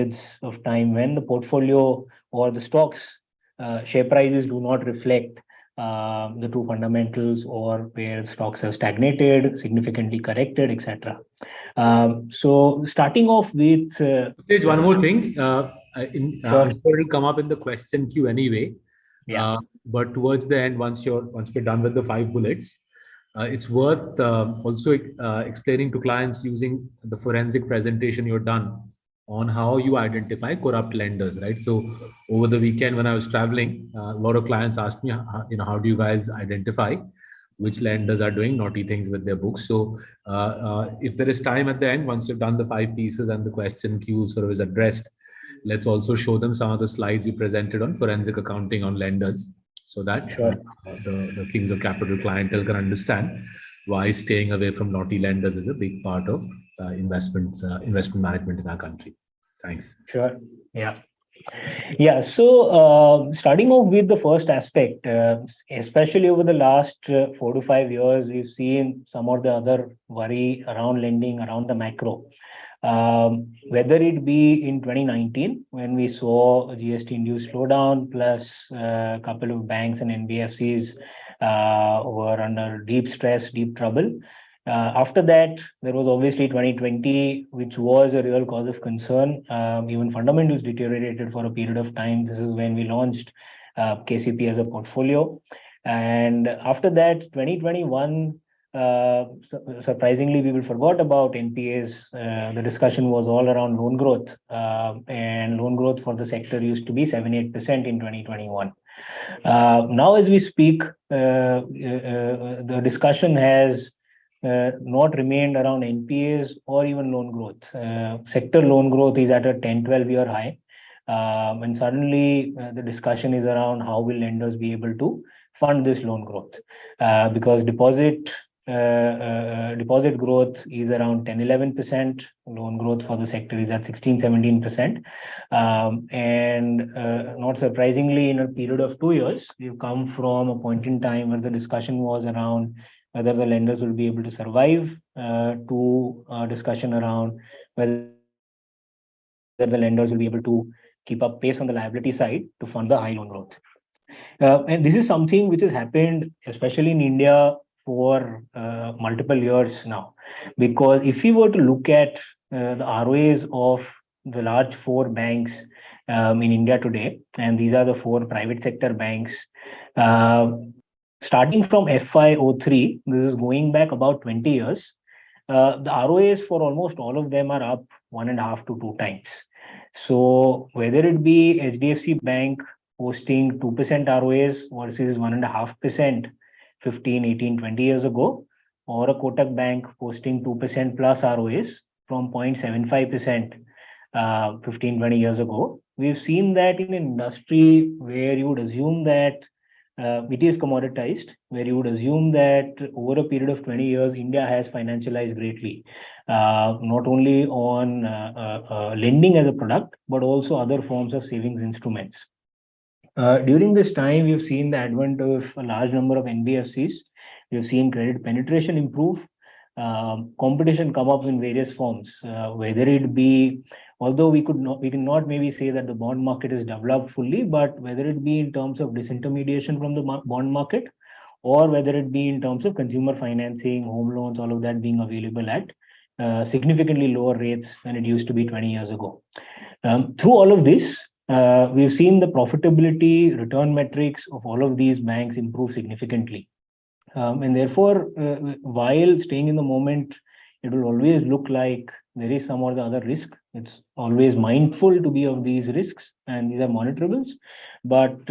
periods of time when the portfolio or the stocks share prices do not reflect the true fundamentals, or where stocks have stagnated, significantly corrected, etc. So starting off with There's one more thing. sure. I'm sure it'll come up in the question queue anyway. Yeah, But towards the end, once we're done with the 5 bullets, it's worth also explaining to clients using the forensic presentation you've done on how you identify corrupt lenders, right? So over the weekend when I was traveling, a lot of clients asked me, how do you guys identify which lenders are doing naughty things with their books? So if there is time at the end, once you've done the 5 pieces and the question queue sort of is addressed, let's also show them some of the slides you presented on forensic accounting on lenders, so that sure. the kings of capital clientele can understand why staying away from naughty lenders is a big part of investment management in our country. Thanks. Sure. Yeah. Yeah. So starting off with the first aspect, especially over the last 4 to 5 years, we've seen some of the other worry around lending, around the macro. Whether it be in 2019, when we saw a GST-induced slowdown, plus a couple of banks and NBFCs were under deep stress, deep trouble. After that, there was obviously 2020, which was a real cause of concern. Even fundamentals deteriorated for a period of time. This is when we launched KCP as a portfolio. And after that, 2021, surprisingly, people forgot about NPAs. The discussion was all around loan growth. And loan growth for the sector used to be 7-8% in 2021. Now, as we speak, the discussion has not remained around NPAs or even loan growth. Sector loan growth is at a 10-12-year high. And suddenly the discussion is around how will lenders be able to fund this loan growth, because deposit growth is around 10-11%. Loan growth for the sector is at 16-17%. And not surprisingly, in a period of 2 years, we've come from a point in time where the discussion was around whether the lenders will be able to survive, to a discussion around whether the lenders will be able to keep up pace on the liability side to fund the high loan growth. And this is something which has happened, especially in India, for multiple years now. Because if we were to look at the ROAs of the large 4 banks in India today, and these are the 4 private sector banks, starting from FY03, this is going back about 20 years, the ROAs for almost all of them are up 1.5 to 2 times. So whether it be HDFC Bank posting 2% ROAs versus 1.5% 15, 18, 20 years ago, or a Kotak Bank posting 2% plus ROAs from 0.75% 15, 20 years ago, we've seen that in an industry where you would assume that it is commoditized, where you would assume that over a period of 20 years, India has financialized greatly, not only on lending as a product, but also other forms of savings instruments. During this time, we've seen the advent of a large number of NBFCs. We've seen credit penetration improve, competition come up in various forms, whether it be, although we cannot maybe say that the bond market is developed fully, but whether it be in terms of disintermediation from the bond market, or whether it be in terms of consumer financing, home loans, all of that being available at significantly lower rates than it used to be 20 years ago. Through all of this, we've seen the profitability, return metrics of all of these banks improve significantly. And therefore, while staying in the moment, it will always look like there is some or the other risk. It's always mindful to be of these risks, and these are monitorables. But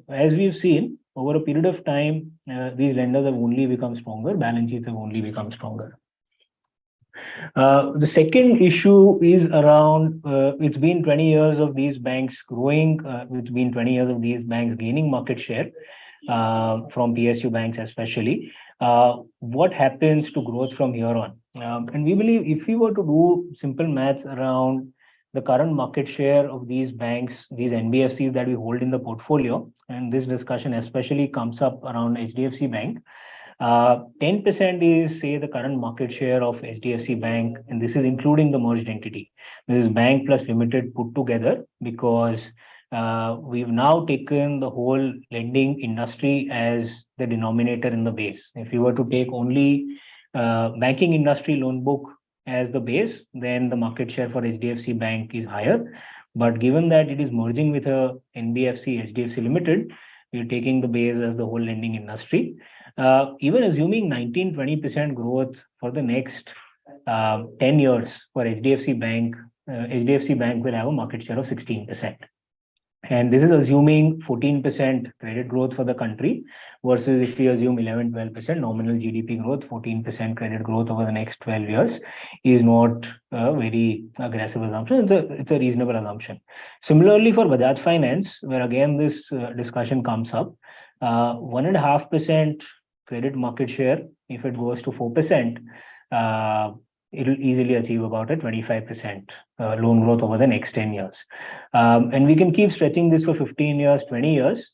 as we've seen, over a period of time, these lenders have only become stronger, balance sheets have only become stronger. The second issue is around, it's been 20 years of these banks growing, it's been 20 years of these banks gaining market share from PSU banks especially. What happens to growth from here on? And we believe if we were to do simple maths around the current market share of these banks, these NBFCs that we hold in the portfolio, and this discussion especially comes up around HDFC Bank, 10% is, say, the current market share of HDFC Bank, and this is including the merged entity. This is bank plus limited put together, because we've now taken the whole lending industry as the denominator in the base. If you were to take only banking industry loan book as the base, then the market share for HDFC Bank is higher. But given that it is merging with a NBFC, HDFC Limited, we're taking the base as the whole lending industry. Even assuming 19-20% growth for the next 10 years for HDFC Bank, HDFC Bank will have a market share of 16%. And this is assuming 14% credit growth for the country, versus if we assume 11-12% nominal GDP growth, 14% credit growth over the next 12 years is not a very aggressive assumption. It's a reasonable assumption. Similarly, for Bajaj Finance, where again this discussion comes up, 1.5% credit market share, if it goes to 4%, it'll easily achieve about a 25% loan growth over the next 10 years. And we can keep stretching this for 15 years, 20 years.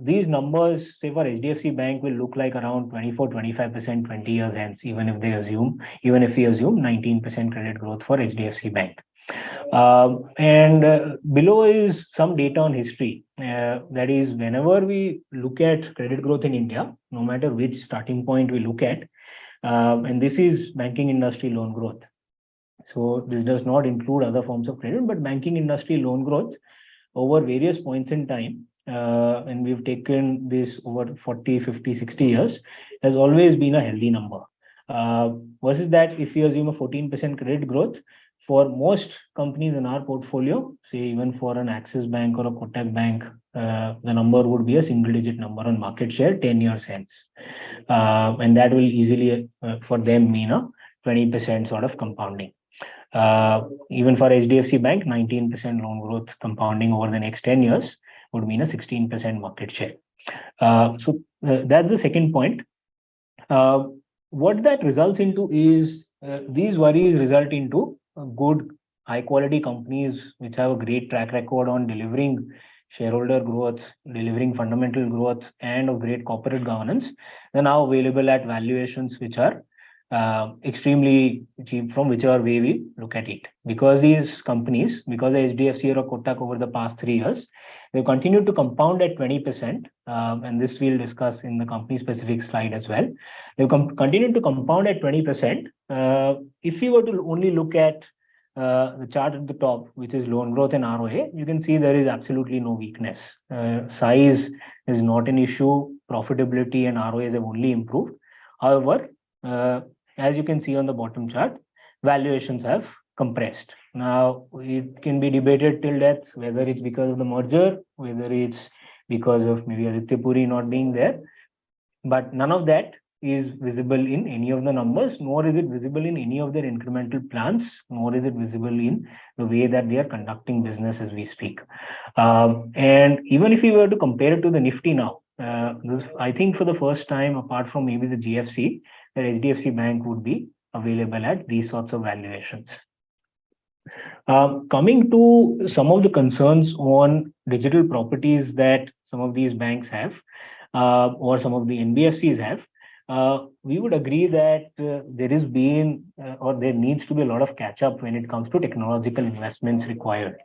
These numbers, say for HDFC Bank, will look like around 24-25% 20 years hence, even if we assume 19% credit growth for HDFC Bank. And below is some data on history. That is, whenever we look at credit growth in India, no matter which starting point we look at, and this is banking industry loan growth. So this does not include other forms of credit, but banking industry loan growth over various points in time, and we've taken this over 40, 50, 60 years, has always been a healthy number. Versus that, if you assume a 14% credit growth, for most companies in our portfolio, say even for an Axis Bank or a Kotak Bank, the number would be a single digit number on market share 10 years hence. And that will easily, for them, mean a 20% sort of compounding. Even for HDFC Bank, 19% loan growth compounding over the next 10 years would mean a 16% market share. So that's the second point. What that results into is these worries result into good, high quality companies which have a great track record on delivering shareholder growth, delivering fundamental growth, and of great corporate governance. They're now available at valuations which are extremely cheap from whichever way we look at it. Because these companies, because the HDFC or Kotak over the past 3 years, they continue to compound at 20%, and this we'll discuss in the company specific slide as well. They continue to compound at 20%. If you were to only look at the chart at the top, which is loan growth and ROA, you can see there is absolutely no weakness. Size is not an issue. Profitability and ROAs have only improved. However, as you can see on the bottom chart, valuations have compressed. Now, it can be debated till death whether it's because of the merger, whether it's because of maybe Aditya Puri not being there, but none of that is visible in any of the numbers, nor is it visible in any of their incremental plans, nor is it visible in the way that they are conducting business as we speak. And even if we were to compare it to the Nifty now, I think for the first time, apart from maybe the GFC, that HDFC Bank would be available at these sorts of valuations. Coming to some of the concerns on digital properties that some of these banks have, or some of the NBFCs have, we would agree that there is been or there needs to be a lot of catch up when it comes to technological investments required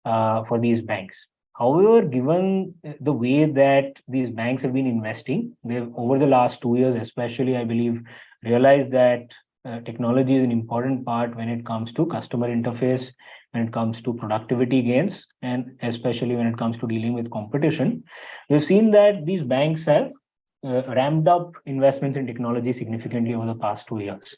for these banks. However, given the way that these banks have been investing, they've over the last 2 years, especially, I believe, realized that technology is an important part when it comes to customer interface, when it comes to productivity gains, and especially when it comes to dealing with competition. We've seen that these banks have ramped up investments in technology significantly over the past 2 years.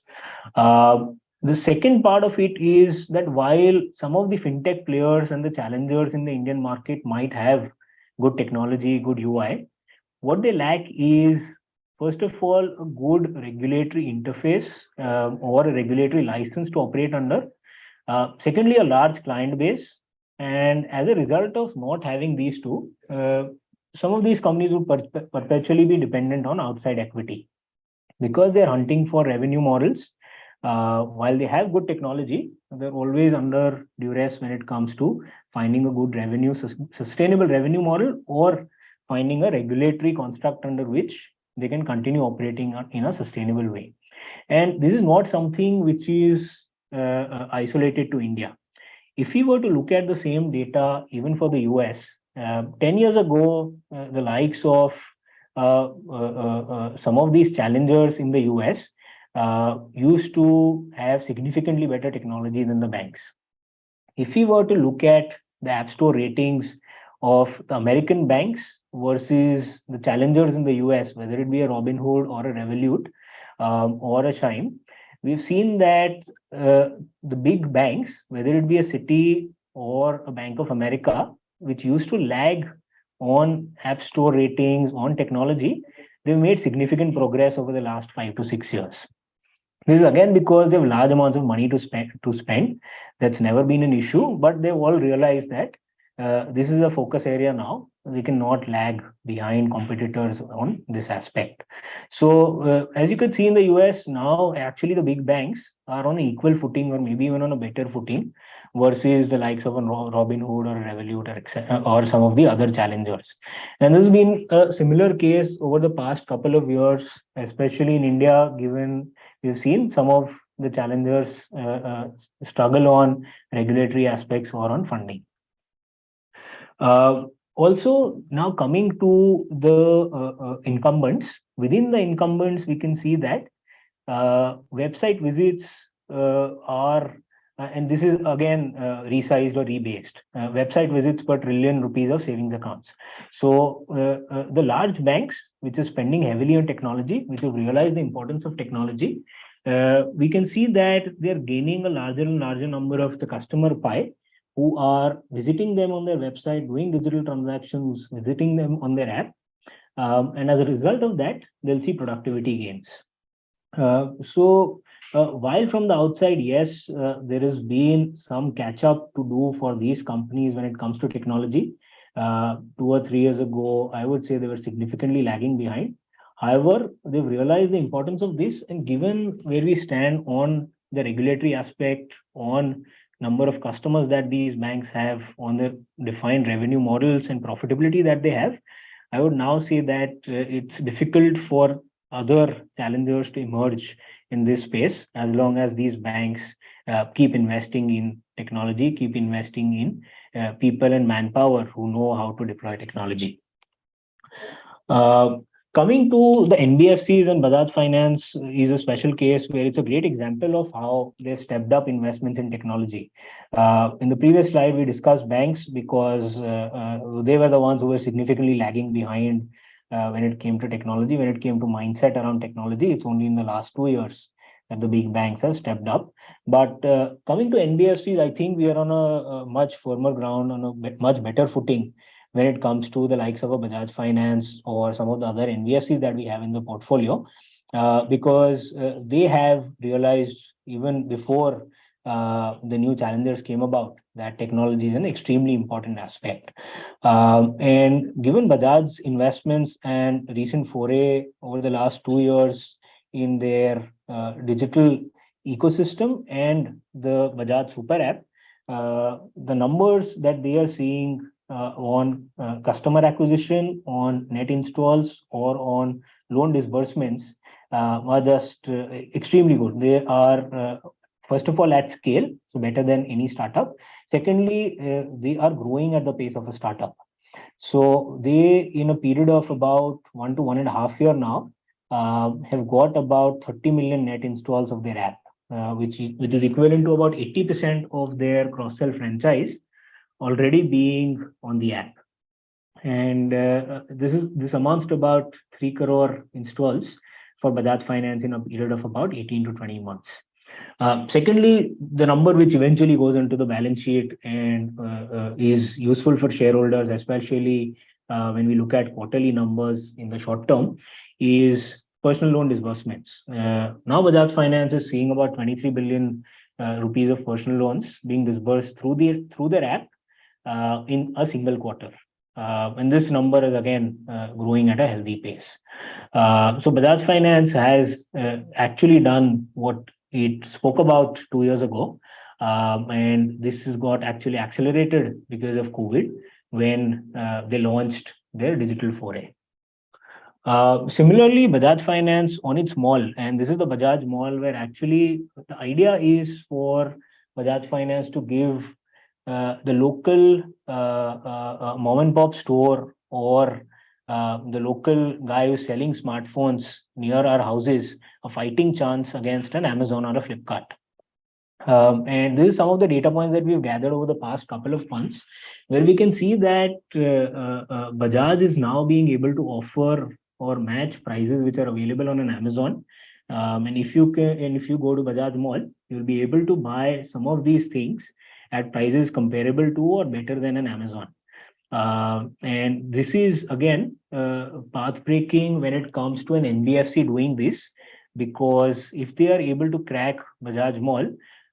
The second part of it is that while some of the fintech players and the challengers in the Indian market might have good technology, good UI, what they lack is, first of all, a good regulatory interface or a regulatory license to operate under. Secondly, a large client base. And as a result of not having these two, some of these companies would perpetually be dependent on outside equity because they're hunting for revenue models. While they have good technology, they're always under duress when it comes to finding a good revenue, sustainable revenue model, or finding a regulatory construct under which they can continue operating in a sustainable way. And this is not something which is isolated to India. If we were to look at the same data even for the US, 10 years ago, the likes of some of these challengers in the US used to have significantly better technology than the banks. If we were to look at the App Store ratings of the American banks versus the challengers in the US, whether it be a Robinhood or a Revolut or a Chime, we've seen that the big banks, whether it be a Citi or a Bank of America, which used to lag on App Store ratings, on technology, they've made significant progress over the last 5 to 6 years. This is again because they have large amounts of money to spend. That's never been an issue, but they've all realized that this is a focus area now. We cannot lag behind competitors on this aspect. So as you could see in the US now, actually the big banks are on an equal footing or maybe even on a better footing versus the likes of a Robinhood or a Revolut or some of the other challengers. And this has been a similar case over the past couple of years, especially in India, given we've seen some of the challengers struggle on regulatory aspects or on funding. Also, now coming to the incumbents, within the incumbents, we can see that website visits are, and this is again resized or rebased, website visits per trillion rupees of savings accounts. So the large banks, which are spending heavily on technology, which have realized the importance of technology, we can see that they're gaining a larger and larger number of the customer pie who are visiting them on their website, doing digital transactions, visiting them on their app. And as a result of that, they'll see productivity gains. So while from the outside, yes, there has been some catch up to do for these companies when it comes to technology. 2 or 3 years ago, I would say they were significantly lagging behind. However, they've realized the importance of this, and given where we stand on the regulatory aspect, on number of customers that these banks have, on the defined revenue models and profitability that they have, I would now say that it's difficult for other challengers to emerge in this space as long as these banks keep investing in technology, keep investing in people and manpower who know how to deploy technology. Coming to the NBFCs, and Bajaj Finance is a special case where it's a great example of how they've stepped up investments in technology. In the previous slide, we discussed banks because they were the ones who were significantly lagging behind when it came to technology, when it came to mindset around technology. It's only in the last 2 years that the big banks have stepped up. But coming to NBFCs, I think we are on a much firmer ground, on a much better footing when it comes to the likes of a Bajaj Finance or some of the other NBFCs that we have in the portfolio, because they have realized even before the new challengers came about that technology is an extremely important aspect. And given Bajaj's investments and recent foray over the last 2 years in their digital ecosystem and the Bajaj Super App, the numbers that they are seeing on customer acquisition, on net installs, or on loan disbursements are just extremely good. They are, first of all, at scale, so better than any startup. Secondly, they are growing at the pace of a startup. So they, in a period of about 1 to 1.5 years now, have got about 30 million net installs of their app, which is equivalent to about 80% of their cross-sell franchise already being on the app. And this amounts to about 3 crore installs for Bajaj Finance in a period of about 18 to 20 months. Secondly, the number which eventually goes into the balance sheet and is useful for shareholders, especially when we look at quarterly numbers in the short term, is personal loan disbursements. Now Bajaj Finance is seeing about 23 billion rupees of personal loans being disbursed through their app in a single quarter. And this number is again growing at a healthy pace. So Bajaj Finance has actually done what it spoke about 2 years ago. And this has got actually accelerated because of COVID when they launched their digital foray. Similarly, Bajaj Finance on its mall, and this is the Bajaj Mall, where actually the idea is for Bajaj Finance to give the local mom and pop store or the local guy who's selling smartphones near our houses a fighting chance against an Amazon or a Flipkart. And this is some of the data points that we've gathered over the past couple of months, where we can see that Bajaj is now being able to offer or match prices which are available on an Amazon. And if you can, and if you go to Bajaj Mall, you'll be able to buy some of these things at prices comparable to or better than an Amazon. And this is again path breaking when it comes to an NBFC doing this, because if they are able to crack Bajaj Mall,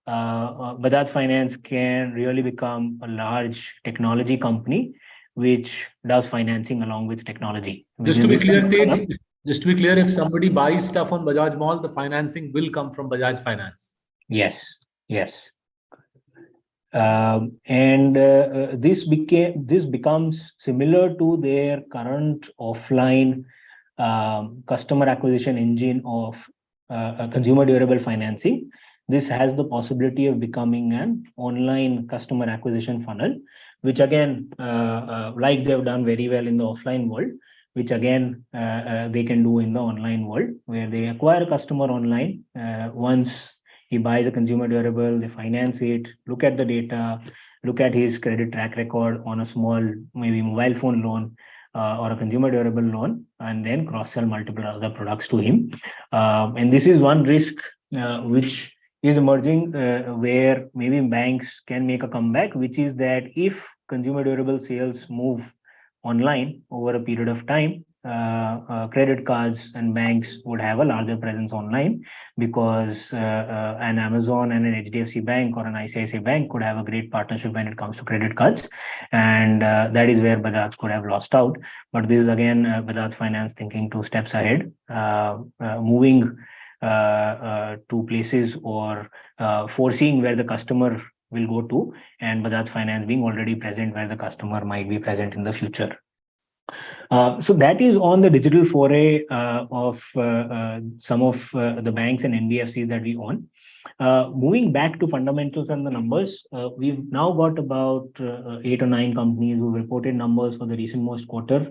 Bajaj Finance can really become a large technology company which does financing along with technology. Just to be clear, Tej, just to be clear, if somebody buys stuff on Bajaj Mall, the financing will come from Bajaj Finance. Yes, yes. And this becomes similar to their current offline customer acquisition engine of consumer durable financing. This has the possibility of becoming an online customer acquisition funnel, which again, like they've done very well in the offline world, which again they can do in the online world, where they acquire a customer online. Once he buys a consumer durable, they finance it, look at the data, look at his credit track record on a small, maybe mobile phone loan, or a consumer durable loan, and then cross sell multiple other products to him. And this is one risk which is emerging, where maybe banks can make a comeback, which is that if consumer durable sales move online over a period of time, credit cards and banks would have a larger presence online, because an Amazon and an HDFC Bank or an ICICI Bank could have a great partnership when it comes to credit cards, and that is where Bajaj could have lost out. But this is again Bajaj Finance thinking 2 steps ahead, moving to places or foreseeing where the customer will go to, and Bajaj Finance being already present where the customer might be present in the future. So that is on the digital foray of some of the banks and NBFCs that we own. Moving back to fundamentals and the numbers, we've now got about 8 or 9 companies who reported numbers for the recent most quarter.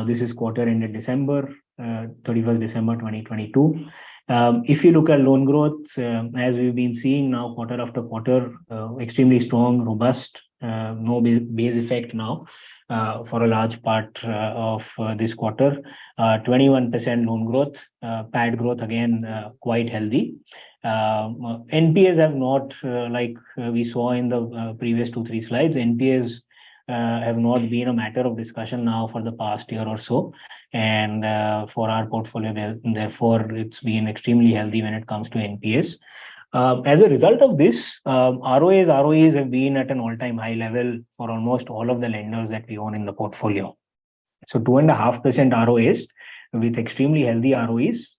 This is quarter ended December 31st December 2022. If you look at loan growth, as we've been seeing now quarter after quarter, extremely strong, robust, no base effect now for a large part of this quarter. 21% loan growth, PAT growth again quite healthy. NPAs have not, like we saw in the previous 2-3 slides, NPAs have not been a matter of discussion now for the past year or so. And for our portfolio, therefore, it's been extremely healthy when it comes to NPAs. As a result of this, ROEs have been at an all-time high level for almost all of the lenders that we own in the portfolio. So 2.5% ROAs with extremely healthy ROEs,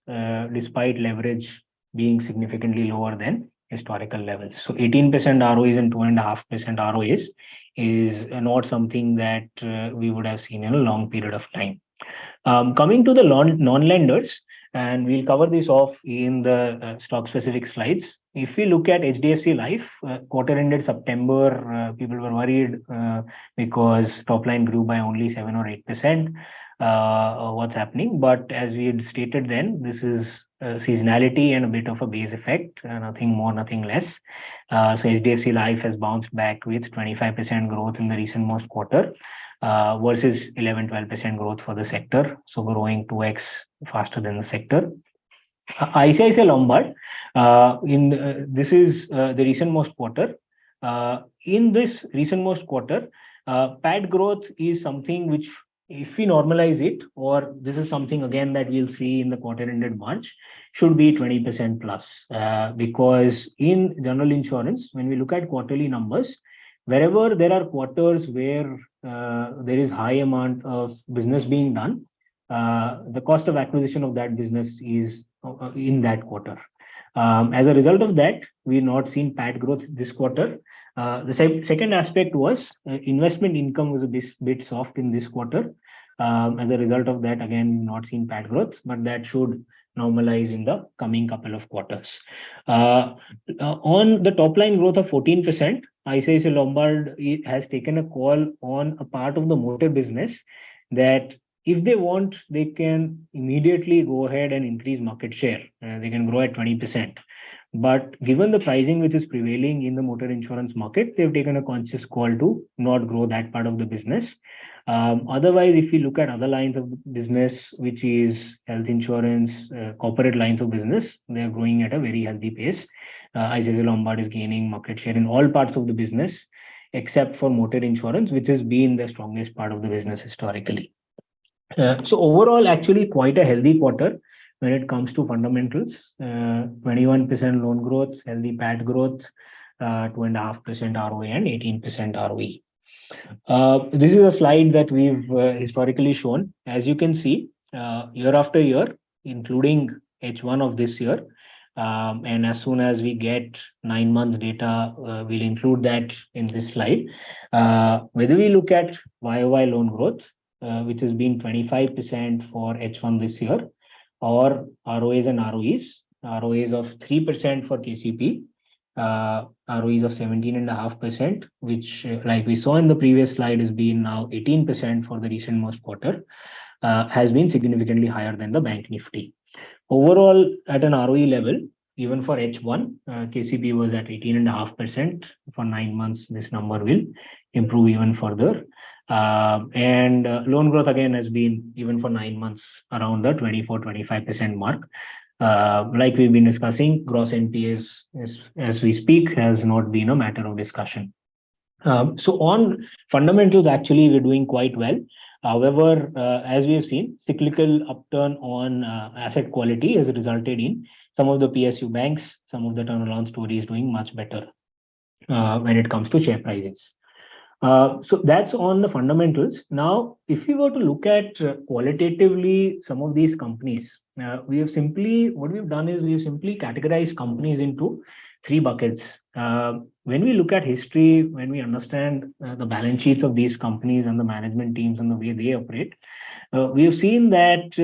despite leverage being significantly lower than historical levels. So 18% ROEs and 2.5% ROAs is not something that we would have seen in a long period of time. Coming to the non-lenders, and we'll cover this off in the stock-specific slides. If we look at HDFC Life, quarter ended September, people were worried because top line grew by only 7 or 8%. What's happening? But as we had stated then, this is seasonality and a bit of a base effect, nothing more, nothing less. So HDFC Life has bounced back with 25% growth in the recent most quarter. Versus 11-12% growth for the sector, so growing 2x faster than the sector. ICICI Lombard, this is the recent most quarter. In this recent most quarter, PAT growth is something which, if we normalize it, or this is something again that we'll see in the quarter ended March, should be 20% plus. Because in general insurance, when we look at quarterly numbers, wherever there are quarters where there is high amount of business being done, the cost of acquisition of that business is in that quarter. As a result of that, we've not seen PAT growth this quarter. The second aspect was investment income was a bit soft in this quarter. As a result of that, again, not seen PAT growth, but that should normalize in the coming couple of quarters. On the top line growth of 14%, ICICI Lombard has taken a call on a part of the motor business that if they want, they can immediately go ahead and increase market share. They can grow at 20%. But given the pricing which is prevailing in the motor insurance market, they've taken a conscious call to not grow that part of the business. Otherwise, if you look at other lines of business, which is health insurance, corporate lines of business, they're growing at a very healthy pace. ICICI Lombard is gaining market share in all parts of the business, except for motor insurance, which has been the strongest part of the business historically. So overall, actually quite a healthy quarter when it comes to fundamentals. 21% loan growth, healthy PAT growth, 2.5% ROA and 18% ROE. This is a slide that we've historically shown. As you can see, year after year, including H1 of this year, and as soon as we get 9 months data, we'll include that in this slide. Whether we look at YOY loan growth, which has been 25% for H1 this year, or ROAs and ROEs, ROAs of 3% for KCP, ROEs of 17.5%, which, like we saw in the previous slide, has been now 18% for the recent most quarter, has been significantly higher than the bank Nifty. Overall, at an ROE level, even for H1, KCP was at 18.5%. For 9 months, this number will improve even further. And loan growth again has been, even for 9 months, around the 24-25% mark. Like we've been discussing, gross NPAs as we speak has not been a matter of discussion. So on fundamentals, actually, we're doing quite well. However, as we have seen, cyclical upturn on asset quality has resulted in some of the PSU banks, some of the turnaround stories doing much better when it comes to share prices. So that's on the fundamentals. Now, if we were to look at qualitatively some of these companies, what we've done is we've simply categorized companies into 3 buckets. When we look at history, when we understand the balance sheets of these companies and the management teams and the way they operate, we have seen that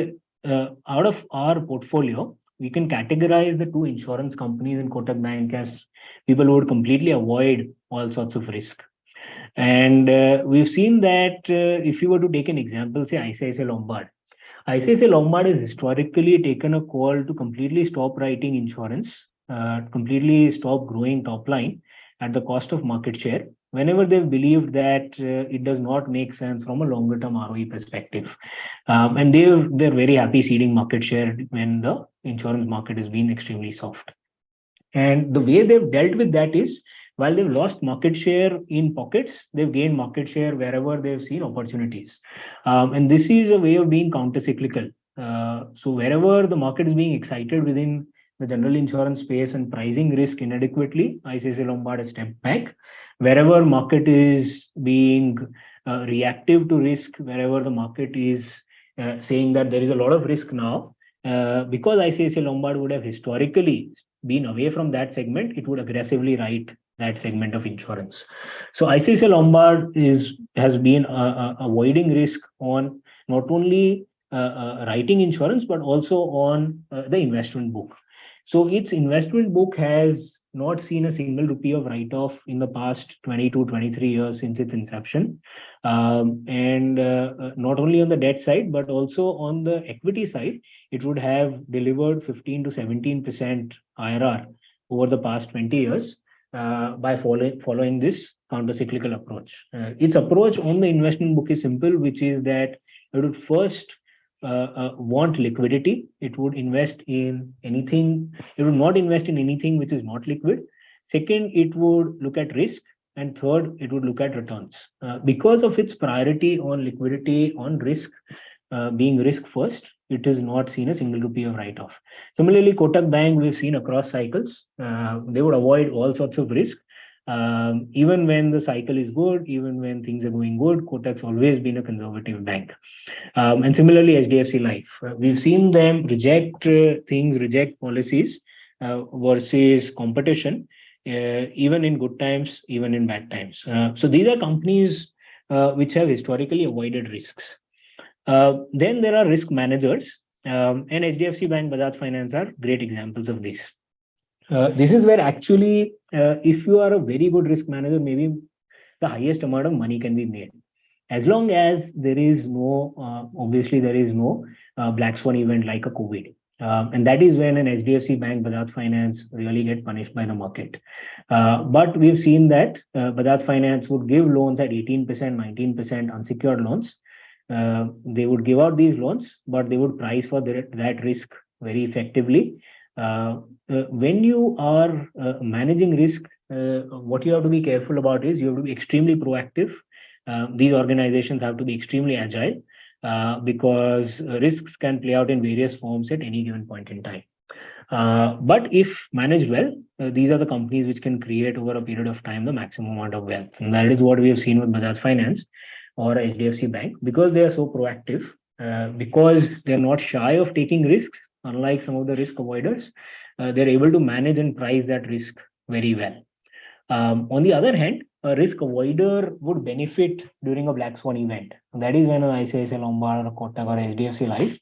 out of our portfolio, we can categorize the 2 insurance companies in Kotak Bank as people who would completely avoid all sorts of risk. And we've seen that if you were to take an example, say ICICI Lombard. ICICI Lombard has historically taken a call to completely stop writing insurance, completely stop growing top line at the cost of market share, whenever they've believed that it does not make sense from a longer term ROE perspective. And they're very happy ceding market share when the insurance market has been extremely soft. And the way they've dealt with that is, while they've lost market share in pockets, they've gained market share wherever they've seen opportunities. And this is a way of being counter-cyclical. So wherever the market is being excited within the general insurance space and pricing risk inadequately, ICICI Lombard has stepped back. Wherever market is being reactive to risk, wherever the market is saying that there is a lot of risk now, because ICICI Lombard would have historically been away from that segment, it would aggressively write that segment of insurance. So ICICI Lombard has been avoiding risk on not only writing insurance, but also on the investment book. So its investment book has not seen a single rupee of write-off in the past 22-23 years since its inception. And not only on the debt side, but also on the equity side, it would have delivered 15 to 17% IRR over the past 20 years by following this counter-cyclical approach. Its approach on the investment book is simple, which is that it would first want liquidity. It would invest in anything. It would not invest in anything which is not liquid. Second, it would look at risk. And third, it would look at returns. Because of its priority on liquidity, on risk, being risk first, it has not seen a single rupee of write-off. Similarly, Kotak Bank, we've seen across cycles, they would avoid all sorts of risk. Even when the cycle is good, even when things are going good, Kotak's always been a conservative bank. And similarly, HDFC Life, we've seen them reject things, reject policies versus competition, even in good times, even in bad times. So these are companies which have historically avoided risks. Then there are risk managers, and HDFC Bank, Bajaj Finance are great examples of this. This is where actually, if you are a very good risk manager, maybe the highest amount of money can be made. As long as there is no, obviously, there is no black swan event like a COVID. And that is when an HDFC Bank, Bajaj Finance really get punished by the market. But we've seen that Bajaj Finance would give loans at 18%, 19% unsecured loans. They would give out these loans, but they would price for that risk very effectively. When you are managing risk, what you have to be careful about is you have to be extremely proactive. These organizations have to be extremely agile because risks can play out in various forms at any given point in time. But if managed well, these are the companies which can create over a period of time the maximum amount of wealth. And that is what we have seen with Bajaj Finance or HDFC Bank, because they are so proactive, because they're not shy of taking risks, unlike some of the risk avoiders, they're able to manage and price that risk very well. On the other hand, a risk avoider would benefit during a black swan event. That is when an ICICI Lombard or Kotak or HDFC Life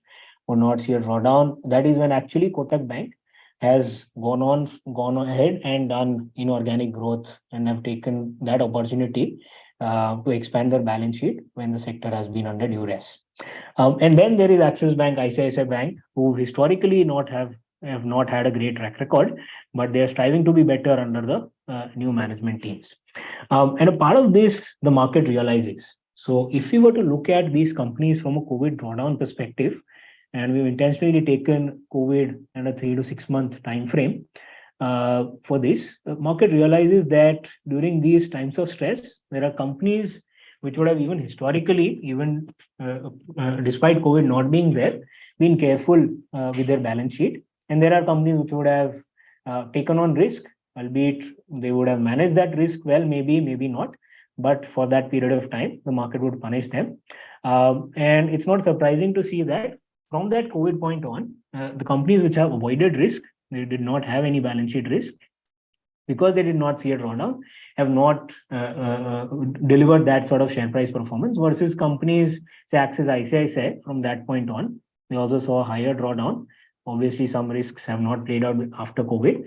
would not see a drawdown. That is when actually Kotak Bank has gone ahead and done inorganic growth and have taken that opportunity to expand their balance sheet when the sector has been under duress. And then there is Axis Bank, ICICI Bank, who historically have not had a great track record, but they are striving to be better under the new management teams. And a part of this, the market realizes. So if we were to look at these companies from a COVID drawdown perspective, and we've intentionally taken COVID and a 3 to 6 month time frame for this, the market realizes that during these times of stress, there are companies which would have even historically, even despite COVID not being there, been careful with their balance sheet. And there are companies which would have taken on risk, albeit they would have managed that risk well, maybe not. But for that period of time, the market would punish them. And it's not surprising to see that from that COVID point on, the companies which have avoided risk, they did not have any balance sheet risk, because they did not see a drawdown, have not delivered that sort of share price performance, versus companies, say Axis ICICI, from that point on, they also saw a higher drawdown. Obviously, some risks have not played out after COVID.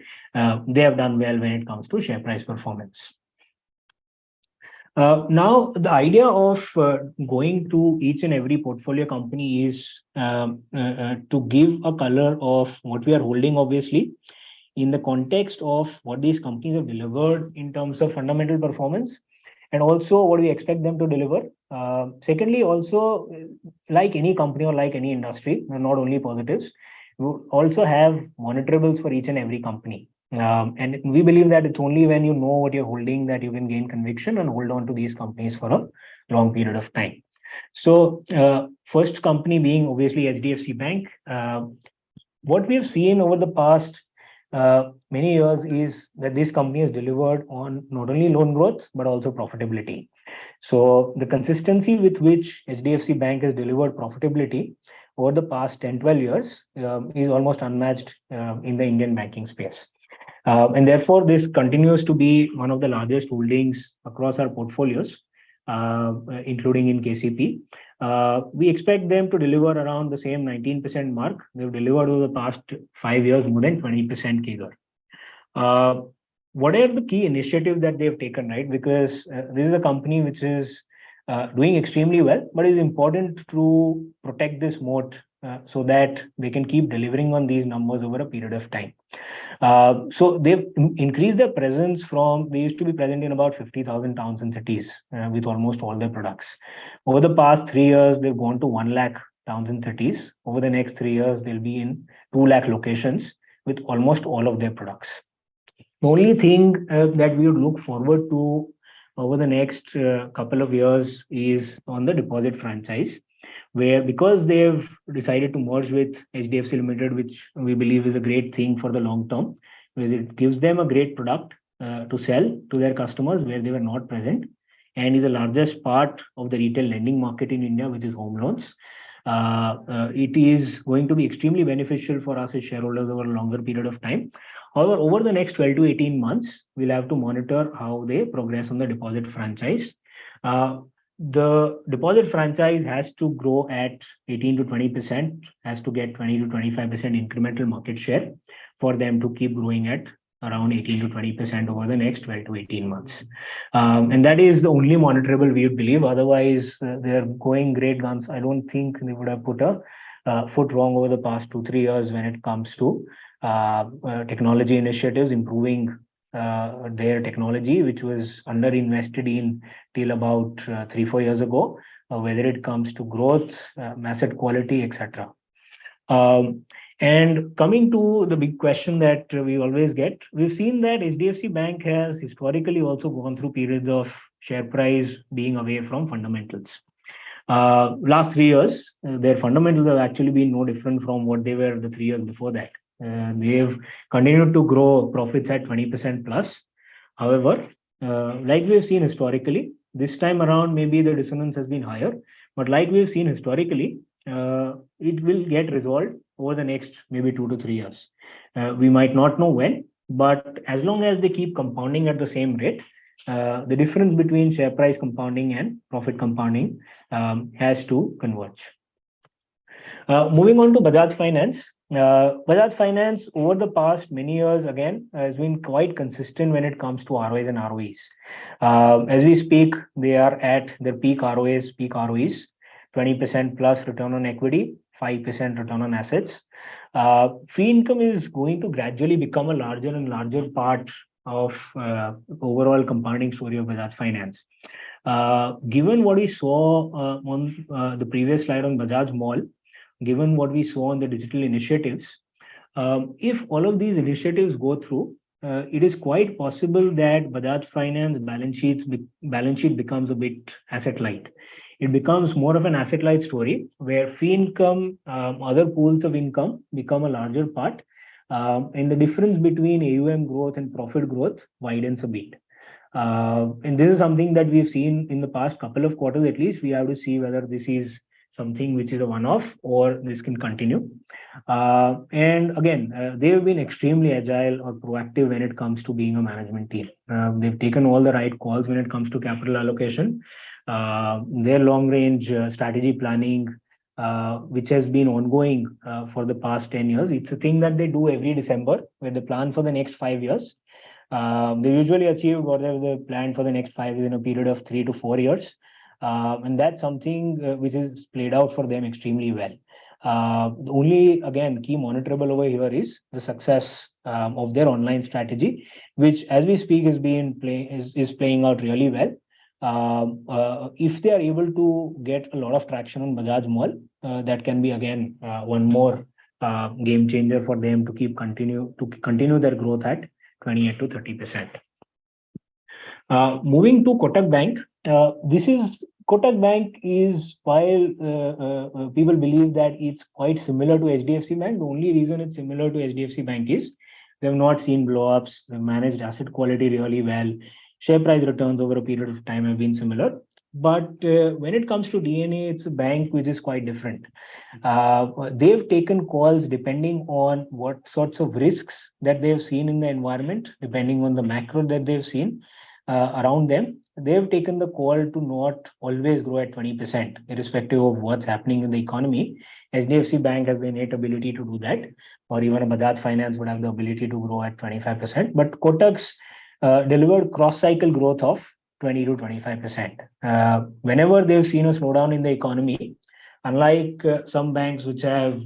They have done well when it comes to share price performance. Now, the idea of going to each and every portfolio company is to give a color of what we are holding, obviously, in the context of what these companies have delivered in terms of fundamental performance, and also what we expect them to deliver. Secondly, also, like any company or like any industry, not only positives, we also have monitorables for each and every company. And we believe that it's only when you know what you're holding that you can gain conviction and hold on to these companies for a long period of time. So first company being obviously HDFC Bank. What we have seen over the past many years is that this company has delivered on not only loan growth, but also profitability. So the consistency with which HDFC Bank has delivered profitability over the past 10, 12 years is almost unmatched in the Indian banking space. And therefore, this continues to be one of the largest holdings across our portfolios, including in KCP. We expect them to deliver around the same 19% mark. They've delivered over the past 5 years more than 20% CAGR. What are the key initiatives that they've taken, right? Because this is a company which is doing extremely well, but it's important to protect this moat so that they can keep delivering on these numbers over a period of time. So they've increased their presence from, they used to be present in about 50,000 towns and cities with almost all their products. Over the past 3 years, they've gone to 1 lakh towns and cities. Over the next 3 years, they'll be in 2 lakh locations with almost all of their products. The only thing that we would look forward to over the next couple of years is on the deposit franchise, where because they've decided to merge with HDFC Limited, which we believe is a great thing for the long term, where it gives them a great product to sell to their customers where they were not present, and is the largest part of the retail lending market in India, which is home loans. It is going to be extremely beneficial for us as shareholders over a longer period of time. However, over the next 12 to 18 months, we'll have to monitor how they progress on the deposit franchise. the deposit franchise has to grow at 18 to 20%, has to get 20 to 25% incremental market share for them to keep growing at around 18 to 20% over the next 12 to 18 months. And that is the only monitorable we believe. Otherwise, they're going great guns. I don't think they would have put a foot wrong over the past 2 3 years when it comes to technology initiatives, improving their technology, which was underinvested in till about 3 4 years ago, whether it comes to growth, asset quality, etc. Um, and coming to the big question that we always get, we've seen that HDFC Bank has historically also gone through periods of share price being away from fundamentals. Last 3 years, their fundamentals have actually been no different from what they were the 3 years before that. They've continued to grow profits at 20% plus. However, like we've seen historically, this time around, maybe the dissonance has been higher. But like we've seen historically, it will get resolved over the next maybe 2 to 3 years. We might not know when, but as long as they keep compounding at the same rate, the difference between share price compounding and profit compounding has to converge. Moving on to Bajaj Finance. Bajaj Finance over the past many years again has been quite consistent when it comes to ROAs and ROEs. As we speak, they are at their peak ROAs, peak ROEs, 20% plus return on equity, 5% return on assets. Fee income is going to gradually become a larger and larger part of overall compounding story of Bajaj Finance. Given what we saw on the previous slide on Bajaj Mall, given what we saw on the digital initiatives, if all of these initiatives go through, it is quite possible that Bajaj Finance balance sheet becomes a bit asset light. It becomes more of an asset light story where fee income, other pools of income become a larger part, and the difference between AUM growth and profit growth widens a bit. And this is something that we've seen in the past couple of quarters at least. We have to see whether this is something which is a one-off or this can continue. And again, they have been extremely agile or proactive when it comes to being a management team. They've taken all the right calls when it comes to capital allocation. Their long-range strategy planning, which has been ongoing for the past 10 years. It's a thing that they do every December, where they plan for the next 5 years. They usually achieve whatever they plan for the next 5 years in a period of 3 to 4 years. And that's something which is played out for them extremely well. The only, again, key monitorable over here is the success of their online strategy, which as we speak is playing out really well. If they are able to get a lot of traction on Bajaj Mall, that can be again one more game changer for them to continue their growth at 28 to 30%. Moving to Kotak Bank, Kotak Bank is, while people believe that it's quite similar to HDFC Bank, the only reason it's similar to HDFC Bank is they have not seen blow-ups, they've managed asset quality really well, share price returns over a period of time have been similar. But when it comes to DNA, it's a bank which is quite different. They've taken calls depending on what sorts of risks that they've seen in the environment, depending on the macro that they've seen around them. They've taken the call to not always grow at 20%, irrespective of what's happening in the economy. HDFC Bank has the innate ability to do that, or even a Bajaj Finance would have the ability to grow at 25%. But Kotak's delivered cross-cycle growth of 20 to 25%. Whenever they've seen a slowdown in the economy, unlike some banks which have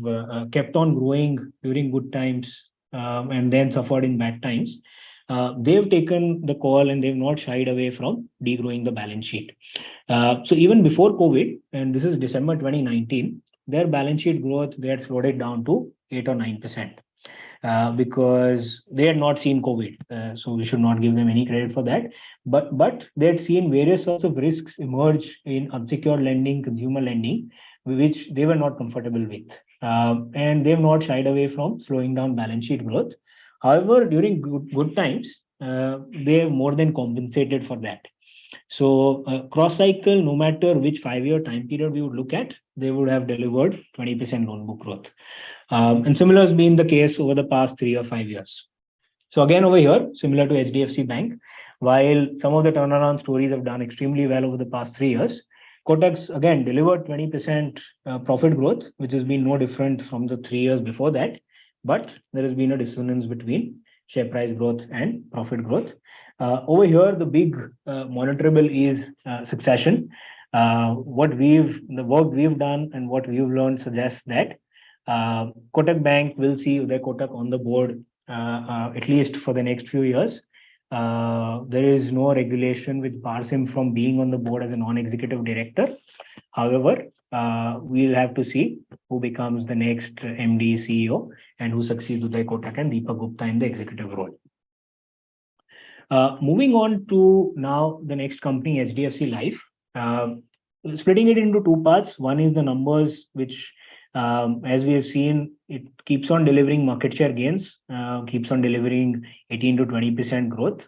kept on growing during good times and then suffered in bad times, they've taken the call and they've not shied away from degrowing the balance sheet. So even before COVID, and this is December 2019, their balance sheet growth, they had slowed it down to 8 or 9%. Because they had not seen COVID, so we should not give them any credit for that. But they had seen various sorts of risks emerge in unsecured lending, consumer lending, which they were not comfortable with, and they've not shied away from slowing down balance sheet growth. However, during good times, they have more than compensated for that. So cross cycle, no matter which 5 year time period we would look at, they would have delivered 20% loan book growth. And similar has been the case over the past 3 or 5 years. So again, over here, similar to HDFC Bank, while some of the turnaround stories have done extremely well over the past 3 years, Kotak's again delivered 20% profit growth, which has been no different from the 3 years before that. But there has been a dissonance between share price growth and profit growth. Over here, the big monitorable is succession. The work we've done and what we've learned suggests that Kotak Bank will see Uday Kotak on the board at least for the next few years. There is no regulation which bars him from being on the board as a non-executive director. However, we'll have to see who becomes the next MD, CEO, and who succeeds Uday Kotak and Deepak Gupta in the executive role. Moving on to now the next company, HDFC Life. Splitting it into two parts. One is the numbers, which, as we have seen, it keeps on delivering market share gains, keeps on delivering 18 to 20% growth.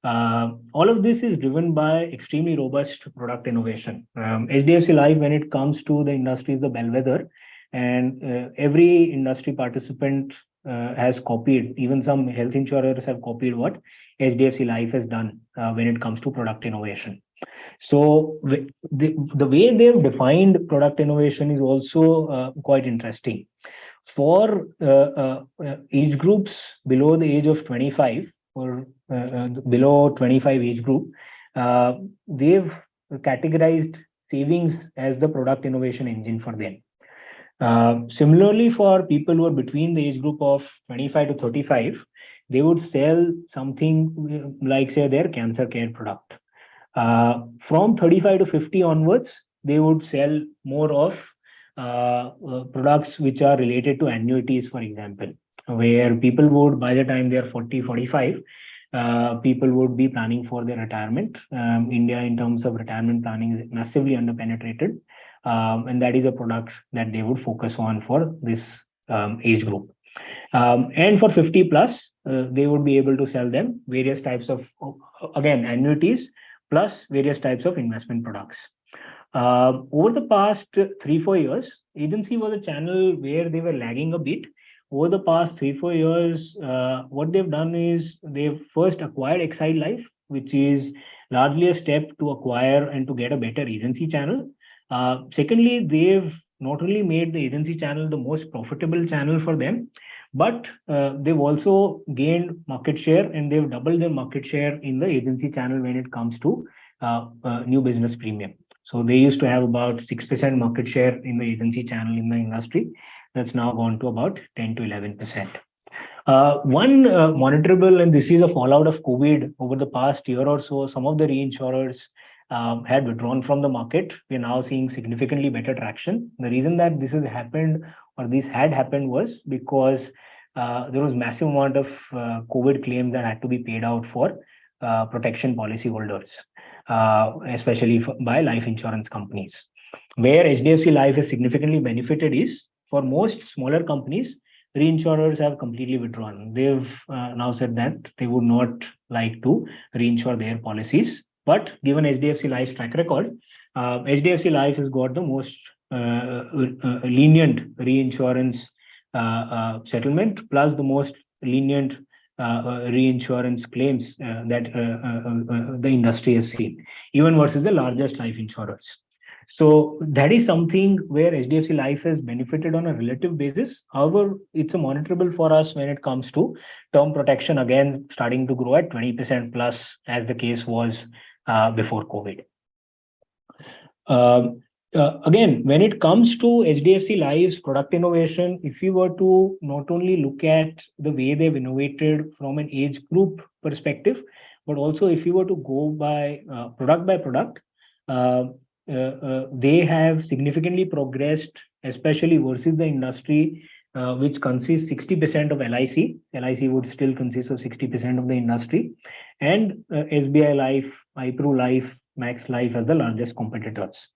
All of this is driven by extremely robust product innovation. HDFC Life, when it comes to the industry, is the bellwether, and every industry participant has copied. Even some health insurers have copied what HDFC Life has done when it comes to product innovation. So the way they've defined product innovation is also quite interesting. For age groups below the age of 25 or below 25 age group, they've categorized savings as the product innovation engine for them. Similarly, for people who are between the age group of 25 to 35, they would sell something like, say, their cancer care product. From 35 to 50 onwards, they would sell more of products which are related to annuities, for example, where people would, by the time they are 40, 45, people would be planning for their retirement. India, in terms of retirement planning, is massively underpenetrated. And that is a product that they would focus on for this age group. And for 50 plus, they would be able to sell them various types of, again, annuities, plus various types of investment products. Over the past 3-4 years, agency was a channel where they were lagging a bit. Over the past 3-4 years, what they've done is they've first acquired Exide Life, which is largely a step to acquire and to get a better agency channel. Secondly, they've not only made the agency channel the most profitable channel for them, but they've also gained market share, and they've doubled their market share in the agency channel when it comes to new business premium. So they used to have about 6% market share in the agency channel in the industry. That's now gone to about 10 to 11%. One monitorable, and this is a fallout of COVID over the past year or so, some of the reinsurers had withdrawn from the market. We're now seeing significantly better traction. The reason that this has happened, or this had happened, was because there was massive amount of COVID claims that had to be paid out for protection policy holders, especially by life insurance companies. Where HDFC Life has significantly benefited is, for most smaller companies, reinsurers have completely withdrawn. They've now said that they would not like to reinsure their policies. But given HDFC Life's track record, HDFC Life has got the most lenient reinsurance settlement, plus the most lenient reinsurance claims that the industry has seen, even versus the largest life insurers. So that is something where HDFC Life has benefited on a relative basis. However, it's a monitorable for us when it comes to term protection, again, starting to grow at 20% plus, as the case was before COVID. Again, when it comes to HDFC Life's product innovation, if you were to not only look at the way they've innovated from an age group perspective, but also if you were to go by product, they have significantly progressed, especially versus the industry, which consists 60% of LIC. LIC would still consist of 60% of the industry, and SBI Life, IPRU Life, Max Life as the largest competitors.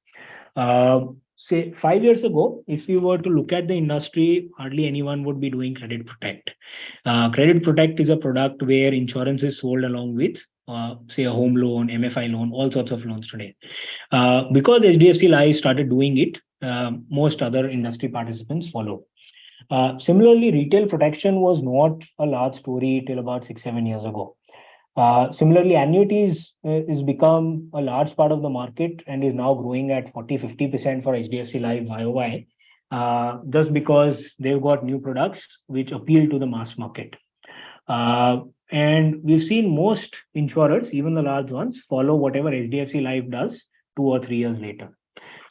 Say 5 years ago, if you were to look at the industry, hardly anyone would be doing Credit Protect. Credit Protect is a product where insurance is sold along with, say, a home loan, MFI loan, all sorts of loans today. Because HDFC Life started doing it, most other industry participants followed. Similarly, retail protection was not a large story till about 6-7 years ago. Similarly, annuities is become a large part of the market and is now growing at 40-50% for HDFC Life YOY, just because they've got new products which appeal to the mass market. And we've seen most insurers, even the large ones, follow whatever HDFC Life does 2 or 3 years later.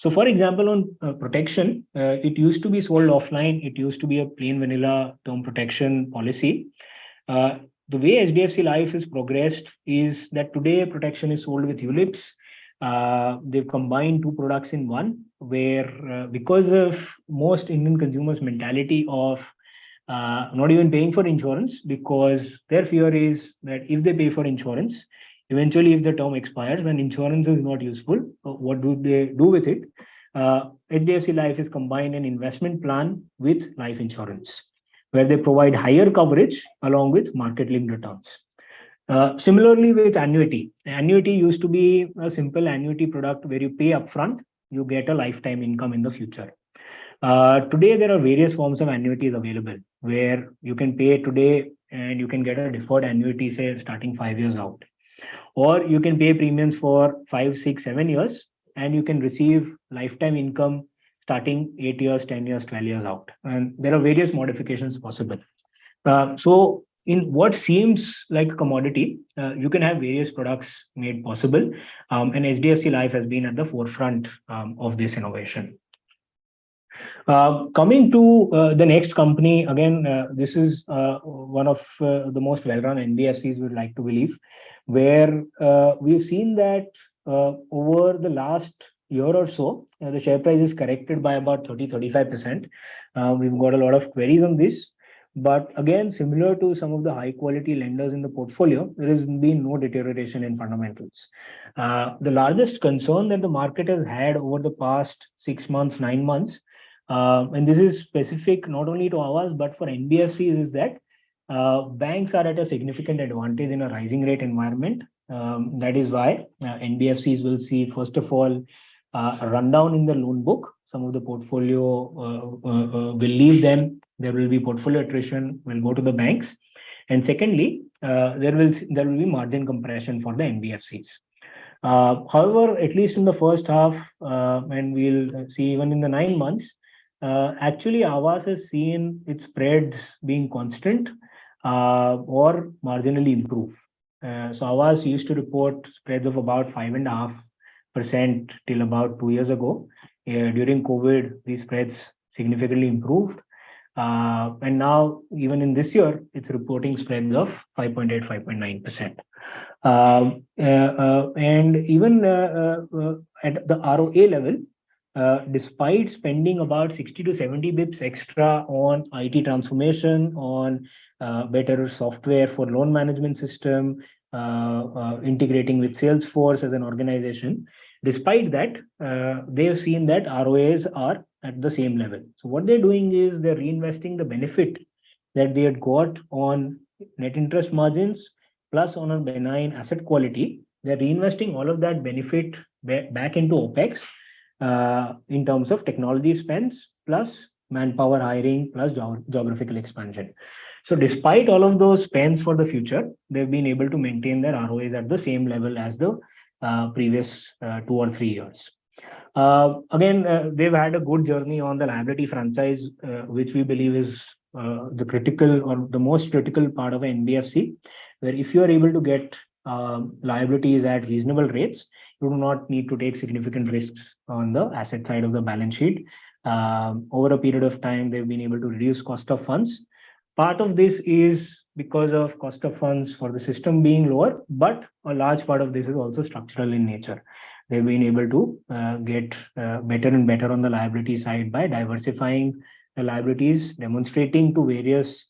So, for example, on protection, it used to be sold offline. It used to be a plain vanilla term protection policy. Uh, the way HDFC Life has progressed is that today protection is sold with ULIPs. They've combined two products in one, where because of most Indian consumers' mentality of not even paying for insurance, because their fear is that if they pay for insurance, eventually if the term expires and insurance is not useful, what do they do with it? HDFC Life has combined an investment plan with life insurance, where they provide higher coverage along with market linked returns. Similarly, with annuity used to be a simple annuity product where you pay upfront, you get a lifetime income in the future. Today, there are various forms of annuities available where you can pay today and you can get a deferred annuity, say, starting 5 years out. Or you can pay premiums for 5, 6, 7 years and you can receive lifetime income starting 8 years, 10 years, 12 years out. And there are various modifications possible. So, in what seems like a commodity, you can have various products made possible. And HDFC Life has been at the forefront of this innovation. Coming to the next company, again, this is one of the most well-run NBFCs, we would like to believe, where we've seen that over the last year or so, the share price is corrected by about 30-35%. We've got a lot of queries on this. But again, similar to some of the high quality lenders in the portfolio, there has been no deterioration in fundamentals. The largest concern that the market has had over the past 6 months, 9 months, and this is specific not only to ours but for NBFCs, is that banks are at a significant advantage in a rising rate environment. That is why NBFCs will see, first of all, a rundown in the loan book. Some of the portfolio will leave them. There will be portfolio attrition, will go to the banks. And secondly, there will be margin compression for the NBFCs. However, at least in the first half, and we'll see even in the 9 months, actually, Aavas has seen its spreads being constant or marginally improve. So Aavas used to report spreads of about 5.5% till about 2 years ago. During COVID, these spreads significantly improved. And now, even in this year, it's reporting spreads of 5.8, 5.9%. And even at the ROA level, despite spending about 60 to 70 bips extra on IT transformation, on better software for loan management system, integrating with Salesforce as an organization, despite that, they have seen that ROAs are at the same level. So what they're doing is they're reinvesting the benefit that they had got on net interest margins plus on a benign asset quality. They're reinvesting all of that benefit back into OPEX in terms of technology spends plus manpower hiring plus geographical expansion. So despite all of those spends for the future, they've been able to maintain their ROAs at the same level as the previous 2 or 3 years. Again, they've had a good journey on the liability franchise, which we believe is the critical or the most critical part of an NBFC, where if you are able to get liabilities at reasonable rates, you do not need to take significant risks on the asset side of the balance sheet. Over a period of time, they've been able to reduce cost of funds. Part of this is because of cost of funds for the system being lower, but a large part of this is also structural in nature. They've been able to get better and better on the liability side by diversifying the liabilities, demonstrating to various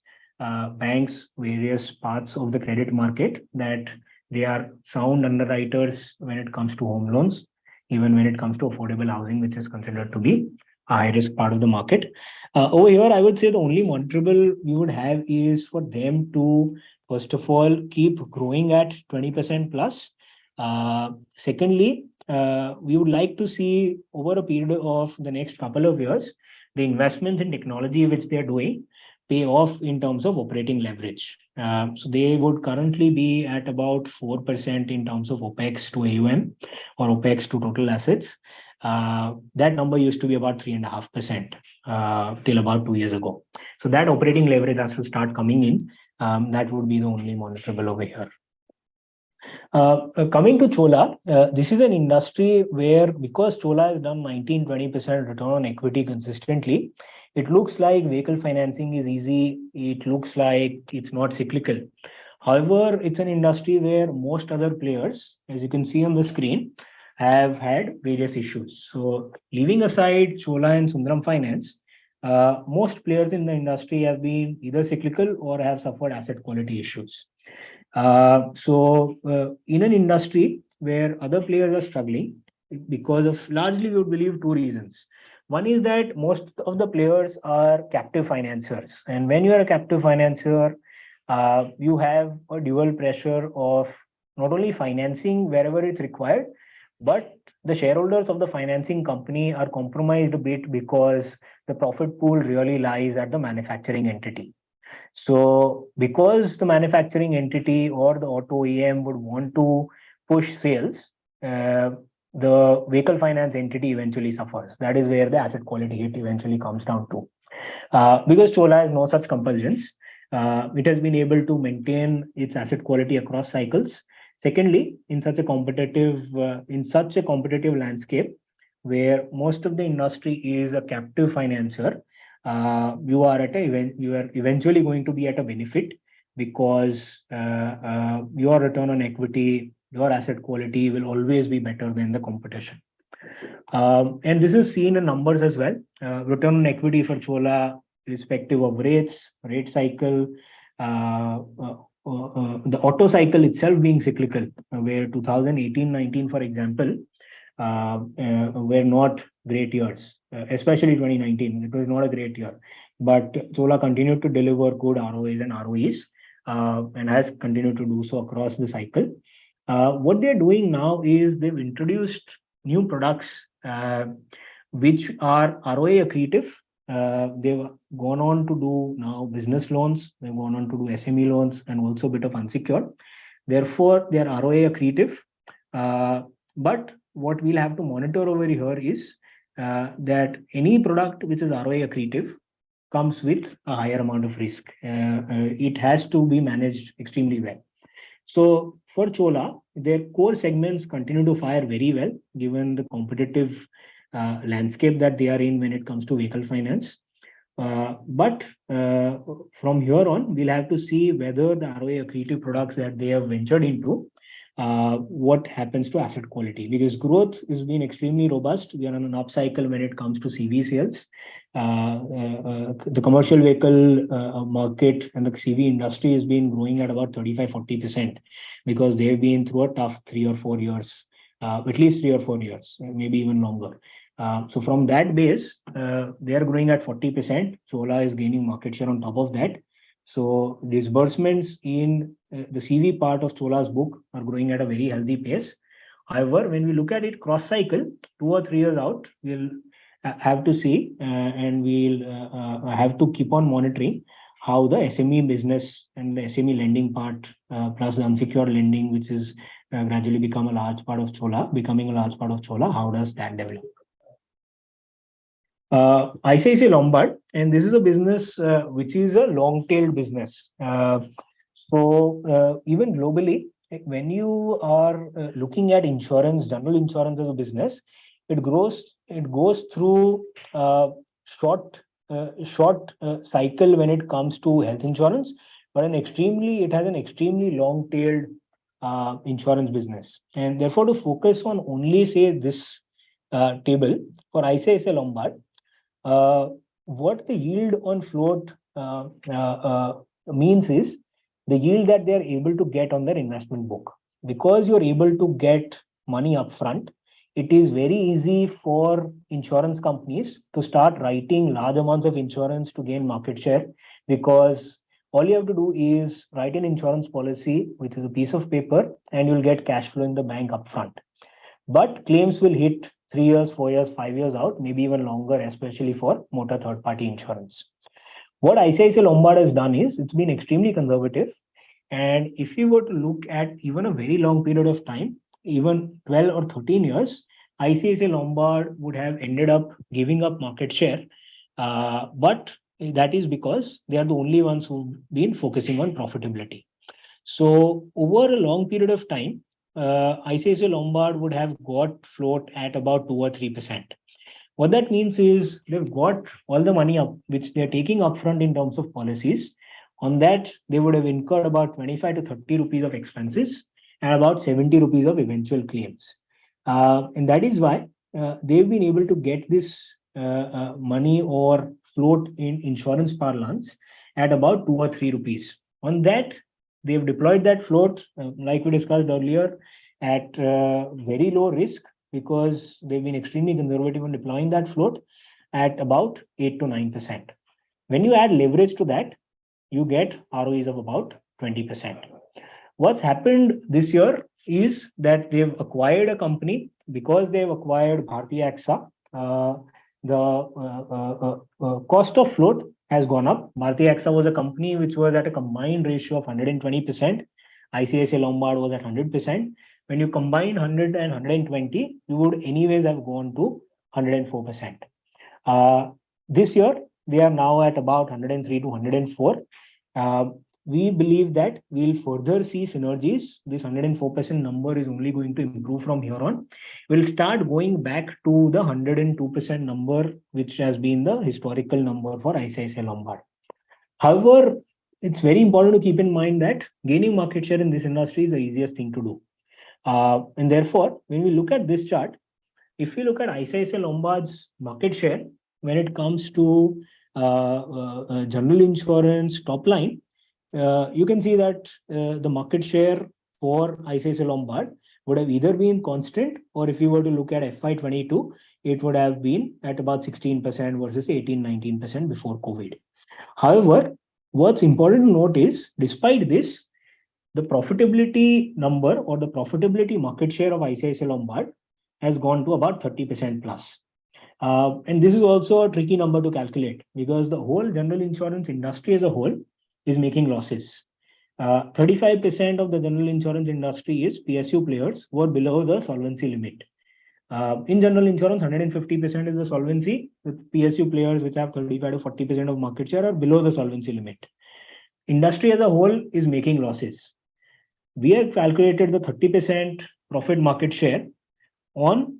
banks, various parts of the credit market that they are sound underwriters when it comes to home loans, even when it comes to affordable housing, which is considered to be a high risk part of the market. Over here, I would say the only monitorable we would have is for them to, first of all, keep growing at 20% plus. Secondly, we would like to see over a period of the next couple of years, the investments in technology which they are doing pay off in terms of operating leverage. So they would currently be at about 4% in terms of OPEX to AUM or OPEX to total assets. That number used to be about 3.5% till about 2 years ago. So that operating leverage has to start coming in. That would be the only monitorable over here. Coming to Chola, this is an industry where, because Chola has done 19-20% return on equity consistently, it looks like vehicle financing is easy. It looks like it's not cyclical. However, it's an industry where most other players, as you can see on the screen, have had various issues. So, leaving aside Chola and Sundaram Finance, most players in the industry have been either cyclical or have suffered asset quality issues. In an industry where other players are struggling, because of largely, we would believe, two reasons. One is that most of the players are captive financiers, and when you are a captive financier, you have a dual pressure of not only financing wherever it's required, but the shareholders of the financing company are compromised a bit because the profit pool really lies at the manufacturing entity. So, because the manufacturing entity or the auto OEM would want to push sales, the vehicle finance entity eventually suffers. That is where the asset quality hit eventually comes down to. Because Chola has no such compulsions, it has been able to maintain its asset quality across cycles. Secondly, in such a competitive landscape where most of the industry is a captive financier, you are eventually going to be at a benefit, because your return on equity, your asset quality will always be better than the competition. And this is seen in numbers as well. Return on equity for Chola, irrespective of rate cycle, the auto cycle itself being cyclical, where 2018-19, for example, were not great years, especially 2019. It was not a great year, but Chola continued to deliver good ROAs and ROEs, and has continued to do so across the cycle. What they're doing now is they've introduced new products which are ROA accretive. They've gone on to do now business loans, they've gone on to do SME loans, and also a bit of unsecured. Therefore, they are ROA accretive. But what we'll have to monitor over here is that any product which is ROA accretive comes with a higher amount of risk. It has to be managed extremely well. So for Chola, their core segments continue to fire very well, given the competitive landscape that they are in when it comes to vehicle finance. But from here on, we'll have to see whether the ROA accretive products that they have ventured into, what happens to asset quality, because growth has been extremely robust. We are on an up cycle when it comes to CV sales. The commercial vehicle market and the CV industry has been growing at about 35-40%, because they've been through a tough 3 or 4 years, at least 3 or 4 years, maybe even longer. So from that base, they are growing at 40%. Chola is gaining market share on top of that. So disbursements in the CV part of Chola's book are growing at a very healthy pace. However, when we look at it cross cycle, 2 or 3 years out, we'll have to see, and we'll have to keep on monitoring how the SME business and the SME lending part, plus the unsecured lending, which is gradually becoming a large part of Chola, how does that develop? ICICI Lombard, and this is a business which is a long-tailed business. Even globally, when you are looking at insurance, general insurance as a business, it goes through short cycle when it comes to health insurance, but it has an extremely long-tailed insurance business, and therefore to focus on only say this table for ICICI Lombard. What the yield on float means is the yield that they are able to get on their investment book. Because you're able to get money upfront, it is very easy for insurance companies to start writing large amounts of insurance to gain market share, because all you have to do is write an insurance policy, which is a piece of paper, and you'll get cash flow in the bank upfront. But claims will hit 3 years, 4 years, 5 years out, maybe even longer, especially for motor third-party insurance. What ICICI Lombard has done is it's been extremely conservative. And if you were to look at even a very long period of time, even 12 or 13 years, ICICI Lombard would have ended up giving up market share. But that is because they are the only ones who've been focusing on profitability. So over a long period of time, ICICI Lombard would have got float at about 2 or 3%. What that means is they've got all the money up, which they're taking upfront in terms of policies. On that, they would have incurred about 25 to 30 rupees of expenses and about 70 rupees of eventual claims. And that is why they've been able to get this money or float in insurance parlance at about 2 or 3 rupees. On that, they've deployed that float, like we discussed earlier, at very low risk because they've been extremely conservative on deploying that float at about 8 to 9%. When you add leverage to that, you get ROEs of about 20%. What's happened this year is that they've acquired a company. Because they've acquired Bharti AXA, the cost of float has gone up. Bharti AXA was a company which was at a combined ratio of 120%. ICICI Lombard was at 100%. When you combine 100 and 120, you would anyways have gone to 104%. This year, they are now at about 103 to 104. We believe that we'll further see synergies. This 104% number is only going to improve from here on. We'll start going back to the 102% number, which has been the historical number for ICICI Lombard. However, it's very important to keep in mind that gaining market share in this industry is the easiest thing to do. And therefore, when we look at this chart, if we look at ICICI Lombard's market share, when it comes to general insurance top line, you can see that the market share for ICICI Lombard would have either been constant, or if you were to look at FY22, it would have been at about 16% versus 18-19% before COVID. However, what's important to note is, despite this, the profitability number or the profitability market share of ICICI Lombard has gone to about 30% plus. And this is also a tricky number to calculate because the whole general insurance industry as a whole is making losses. 35% of the general insurance industry is PSU players who are below the solvency limit. In general insurance, 150% is the solvency, with PSU players which have 35 to 40% of market share are below the solvency limit. Industry as a whole is making losses. We have calculated the 30% profit market share on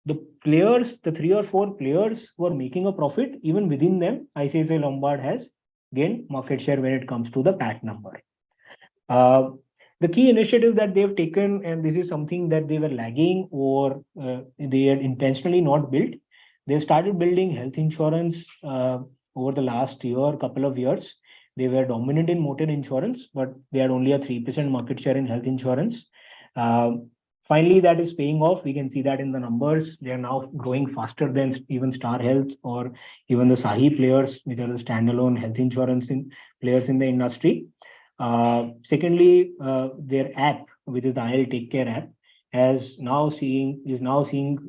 the players, the 3 or 4 players who are making a profit. Even within them, ICICI Lombard has gained market share when it comes to the PAT number. The key initiative that they've taken, and this is something that they were lagging or they had intentionally not built, they've started building health insurance over the last year, couple of years. They were dominant in motor insurance, but they had only a 3% market share in health insurance. Finally, that is paying off. We can see that in the numbers. They are now growing faster than even Star Health or even the Sahi players, which are the standalone health insurance players in the industry. Secondly, their app, which is the IL Take Care app, is now seeing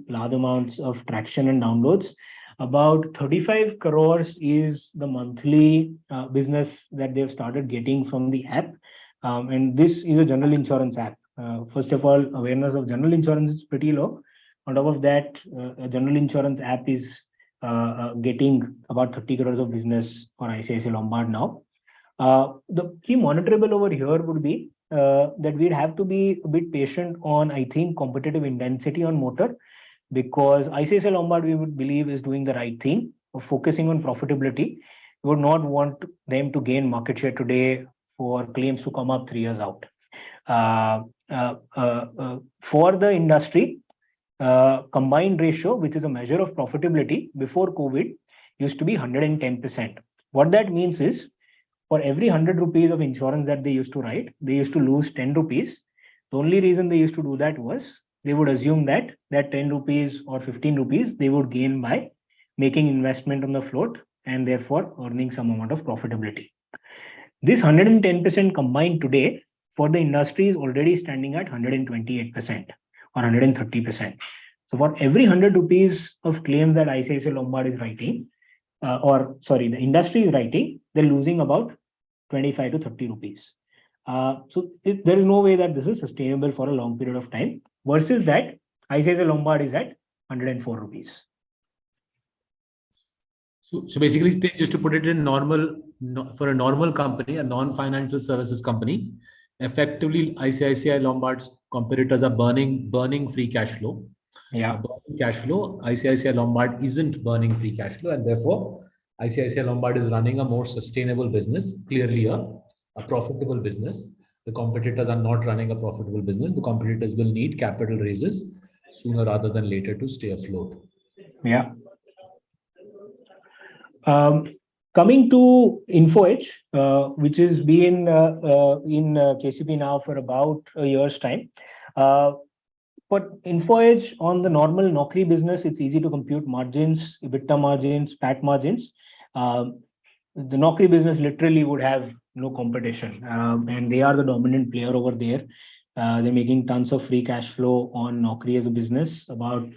large amounts of traction and downloads. About 35 crores is the monthly business that they've started getting from the app. And this is a general insurance app. First of all, awareness of general insurance is pretty low. On top of that, a general insurance app is getting about 30 crores of business for ICICI Lombard now. The key monitorable over here would be that we'd have to be a bit patient on, I think, competitive intensity on motor, because ICICI Lombard, we would believe, is doing the right thing of focusing on profitability. We would not want them to gain market share today for claims to come up 3 years out. For the industry, combined ratio, which is a measure of profitability before COVID, used to be 110%. What that means is, for every 100 rupees of insurance that they used to write, they used to lose 10 rupees. The only reason they used to do that was they would assume that 10 rupees or 15 rupees they would gain by making investment on the float and therefore earning some amount of profitability. This 110% combined today for the industry is already standing at 128% or 130%. So for every 100 rupees of claims that ICICI Lombard is writing, the industry is writing, they're losing about 25 to 30 rupees. There is no way that this is sustainable for a long period of time. Versus that, ICICI Lombard is at 104 rupees. So basically, just to put it in for a normal company, a non-financial services company, effectively ICICI Lombard's competitors are burning free cash flow. Yeah. Burning cash flow. ICICI Lombard isn't burning free cash flow, and therefore ICICI Lombard is running a more sustainable business, clearly a profitable business. The competitors are not running a profitable business. The competitors will need capital raises sooner rather than later to stay afloat. Yeah. Coming to InfoEdge, which has been in KCP now for about a year's time. But InfoEdge on the normal Naukri business, it's easy to compute margins, EBITDA margins, PAT margins. The Naukri business literally would have no competition, and they are the dominant player over there. They're making tons of free cash flow on Naukri as a business, about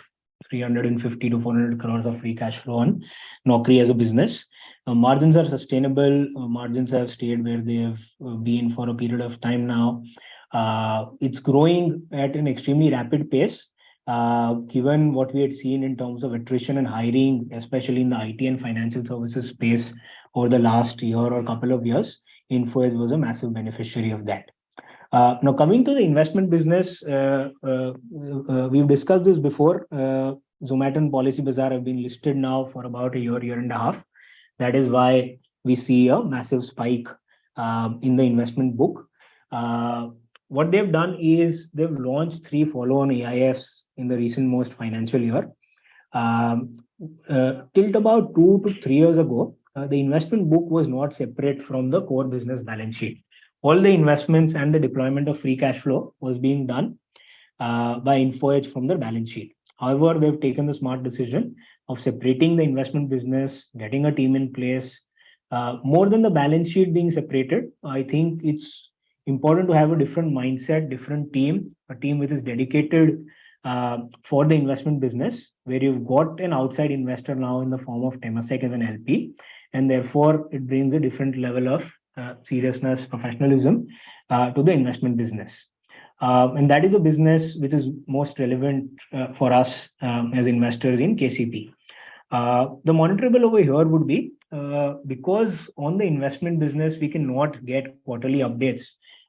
350 to 400 crores of free cash flow on Naukri as a business. Margins are sustainable. Margins have stayed where they have been for a period of time now. It's growing at an extremely rapid pace, given what we had seen in terms of attrition and hiring, especially in the IT and financial services space over the last year or couple of years. InfoEdge was a massive beneficiary of that. Now, coming to the investment business, we've discussed this before. Zomato and Policybazaar have been listed now for about a year and a half. That is why we see a massive spike in the investment book. What they've done is they've launched 3 follow-on AIFs in the recent most financial year. Till about 2 to 3 years ago, the investment book was not separate from the core business balance sheet. All the investments and the deployment of free cash flow was being done by InfoEdge from the balance sheet. However, they've taken the smart decision of separating the investment business, getting a team in place. More than the balance sheet being separated, I think it's important to have a different mindset, different team, a team which is dedicated for the investment business, where you've got an outside investor now in the form of Temasek as an LP, and therefore it brings a different level of seriousness, professionalism to the investment business. And that is a business which is most relevant for us as investors in KCP. The monitorable over here would be because on the investment business, we cannot get quarterly updates,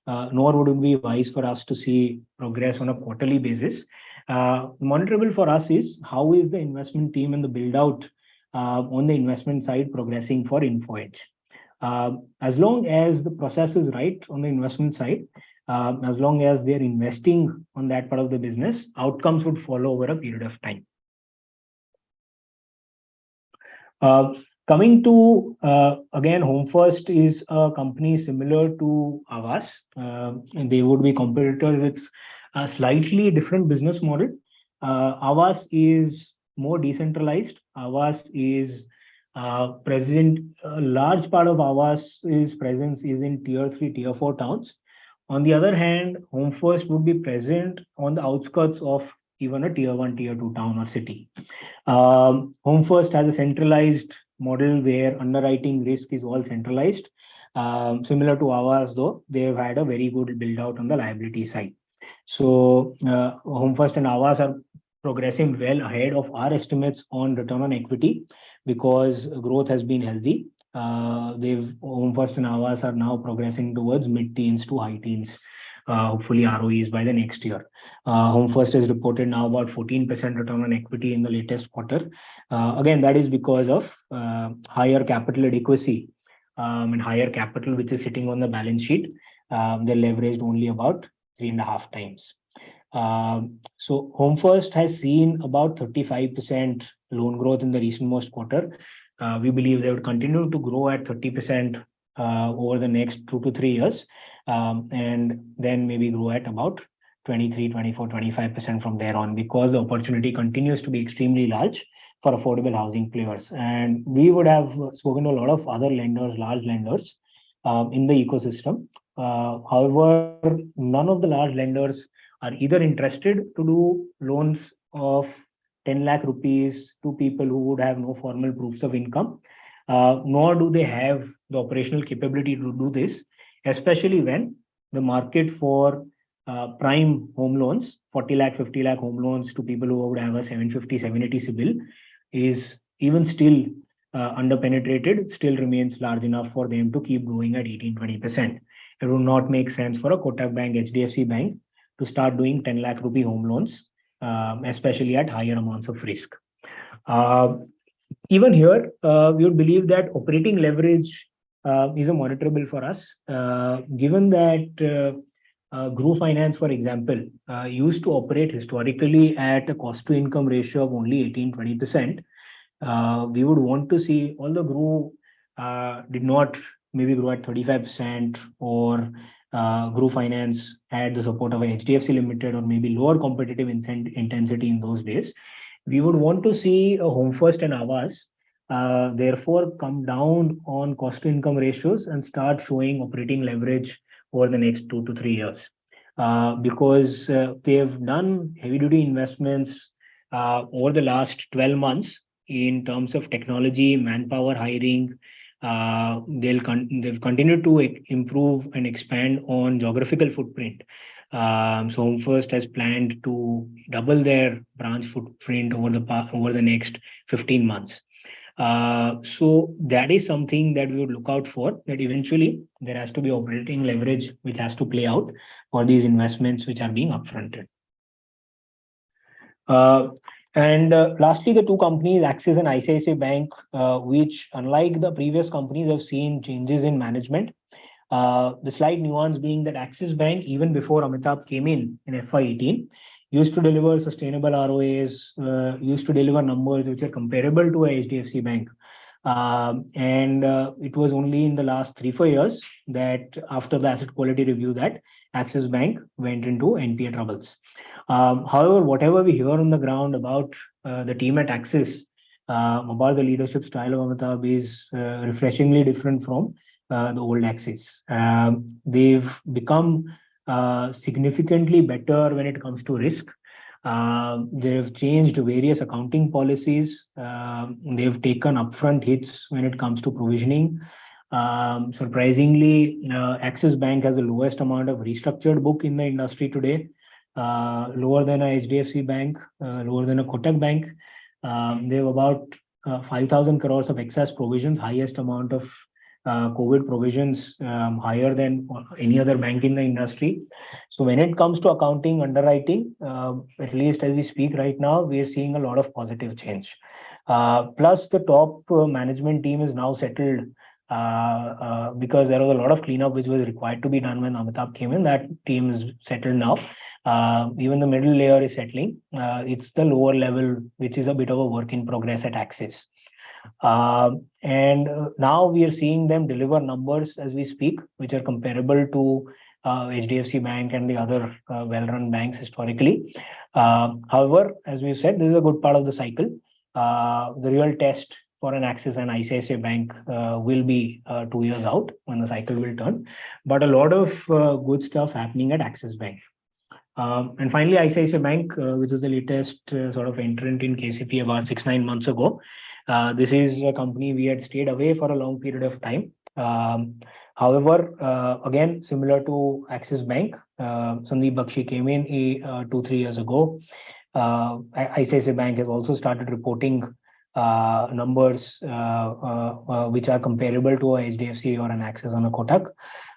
nor would it be wise for us to see progress on a quarterly basis. Monitorable for us is how is the investment team and the build out on the investment side progressing for InfoEdge. As long as the process is right on the investment side, as long as they're investing on that part of the business, outcomes would follow over a period of time. Coming to, again, Home First is a company similar to Aavas, and they would be competitors with a slightly different business model. Aavas is more decentralized. Aavas is present, a large part of Aavas' presence is in tier 3, tier 4 towns. On the other hand, Home First would be present on the outskirts of even a tier 1, tier 2 town or city. Home First has a centralized model where underwriting risk is all centralized. Similar to Aavas, though, they've had a very good build out on the liability side. So Home First and Aavas are progressing well ahead of our estimates on return on equity because growth has been healthy. Home First and Aavas are now progressing towards mid-teens to high teens, hopefully ROEs by the next year. Home First has reported now about 14% return on equity in the latest quarter. Again, that is because of higher capital adequacy and higher capital which is sitting on the balance sheet. They're leveraged only about 3.5 times. So Home First has seen about 35% loan growth in the recent most quarter. We believe they would continue to grow at 30% over the next 2 to 3 years, and then maybe grow at about 23, 24, 25% from there on, because the opportunity continues to be extremely large for affordable housing players. And we would have spoken to a lot of other lenders, large lenders in the ecosystem. However, none of the large lenders are either interested to do loans of 10 lakh rupees to people who would have no formal proofs of income, nor do they have the operational capability to do this, especially when the market for prime home loans, 40 lakh, 50 lakh home loans to people who would have a 750, 780 CIBIL is even still underpenetrated, still remains large enough for them to keep growing at 18-20%. It would not make sense for a Kotak Bank, HDFC Bank to start doing 10 lakh rupee home loans, especially at higher amounts of risk. Even here, we would believe that operating leverage is a monitorable for us, given that Group Finance, for example, used to operate historically at a cost to income ratio of only 18-20%. We would want to see, although Group did not maybe grow at 35%, or Group Finance had the support of an HDFC Limited or maybe lower competitive intensity in those days, we would want to see a Home First and Aavas therefore come down on cost to income ratios and start showing operating leverage over the next 2 to 3 years. Because they've done heavy duty investments over the last 12 months in terms of technology, manpower hiring. They've continued to improve and expand on geographical footprint. So Home First has planned to double their branch footprint over the next 15 months. So that is something that we would look out for, that eventually there has to be operating leverage which has to play out for these investments which are being upfronted. And lastly, the two companies, Axis and ICICI Bank, which unlike the previous companies have seen changes in management. The slight nuance being that Axis Bank, even before Amitabh came in FY18, used to deliver sustainable ROAs, used to deliver numbers which are comparable to a HDFC Bank. And it was only in the last 3-4 years that after the asset quality review that Axis Bank went into NPA troubles. However, whatever we hear on the ground about the team at Axis, about the leadership style of Amitabh is refreshingly different from the old Axis. They've become significantly better when it comes to risk. They've changed various accounting policies. They've taken upfront hits when it comes to provisioning. Surprisingly, Axis Bank has the lowest amount of restructured book in the industry today, lower than a HDFC Bank, lower than a Kotak Bank. They have about 5,000 crores of excess provisions, highest amount of COVID provisions, higher than any other bank in the industry. So when it comes to accounting, underwriting, at least as we speak right now, we are seeing a lot of positive change. Plus the top management team is now settled, because there was a lot of cleanup which was required to be done when Amitabh came in. That team is settled now. Even the middle layer is settling. It's the lower level which is a bit of a work in progress at Axis. And now we are seeing them deliver numbers as we speak, which are comparable to HDFC Bank and the other well-run banks historically. However, as we said, this is a good part of the cycle. The real test for an Axis and ICICI Bank will be 2 years out when the cycle will turn. But a lot of good stuff happening at Axis Bank. And finally, ICICI Bank, which is the latest sort of entrant in KCP about 6-9 months ago. This is a company we had stayed away for a long period of time. However, again, similar to Axis Bank, Sandeep Bakshi came in 2-3 years ago. ICICI Bank has also started reporting numbers which are comparable to a HDFC or an Axis on a Kotak.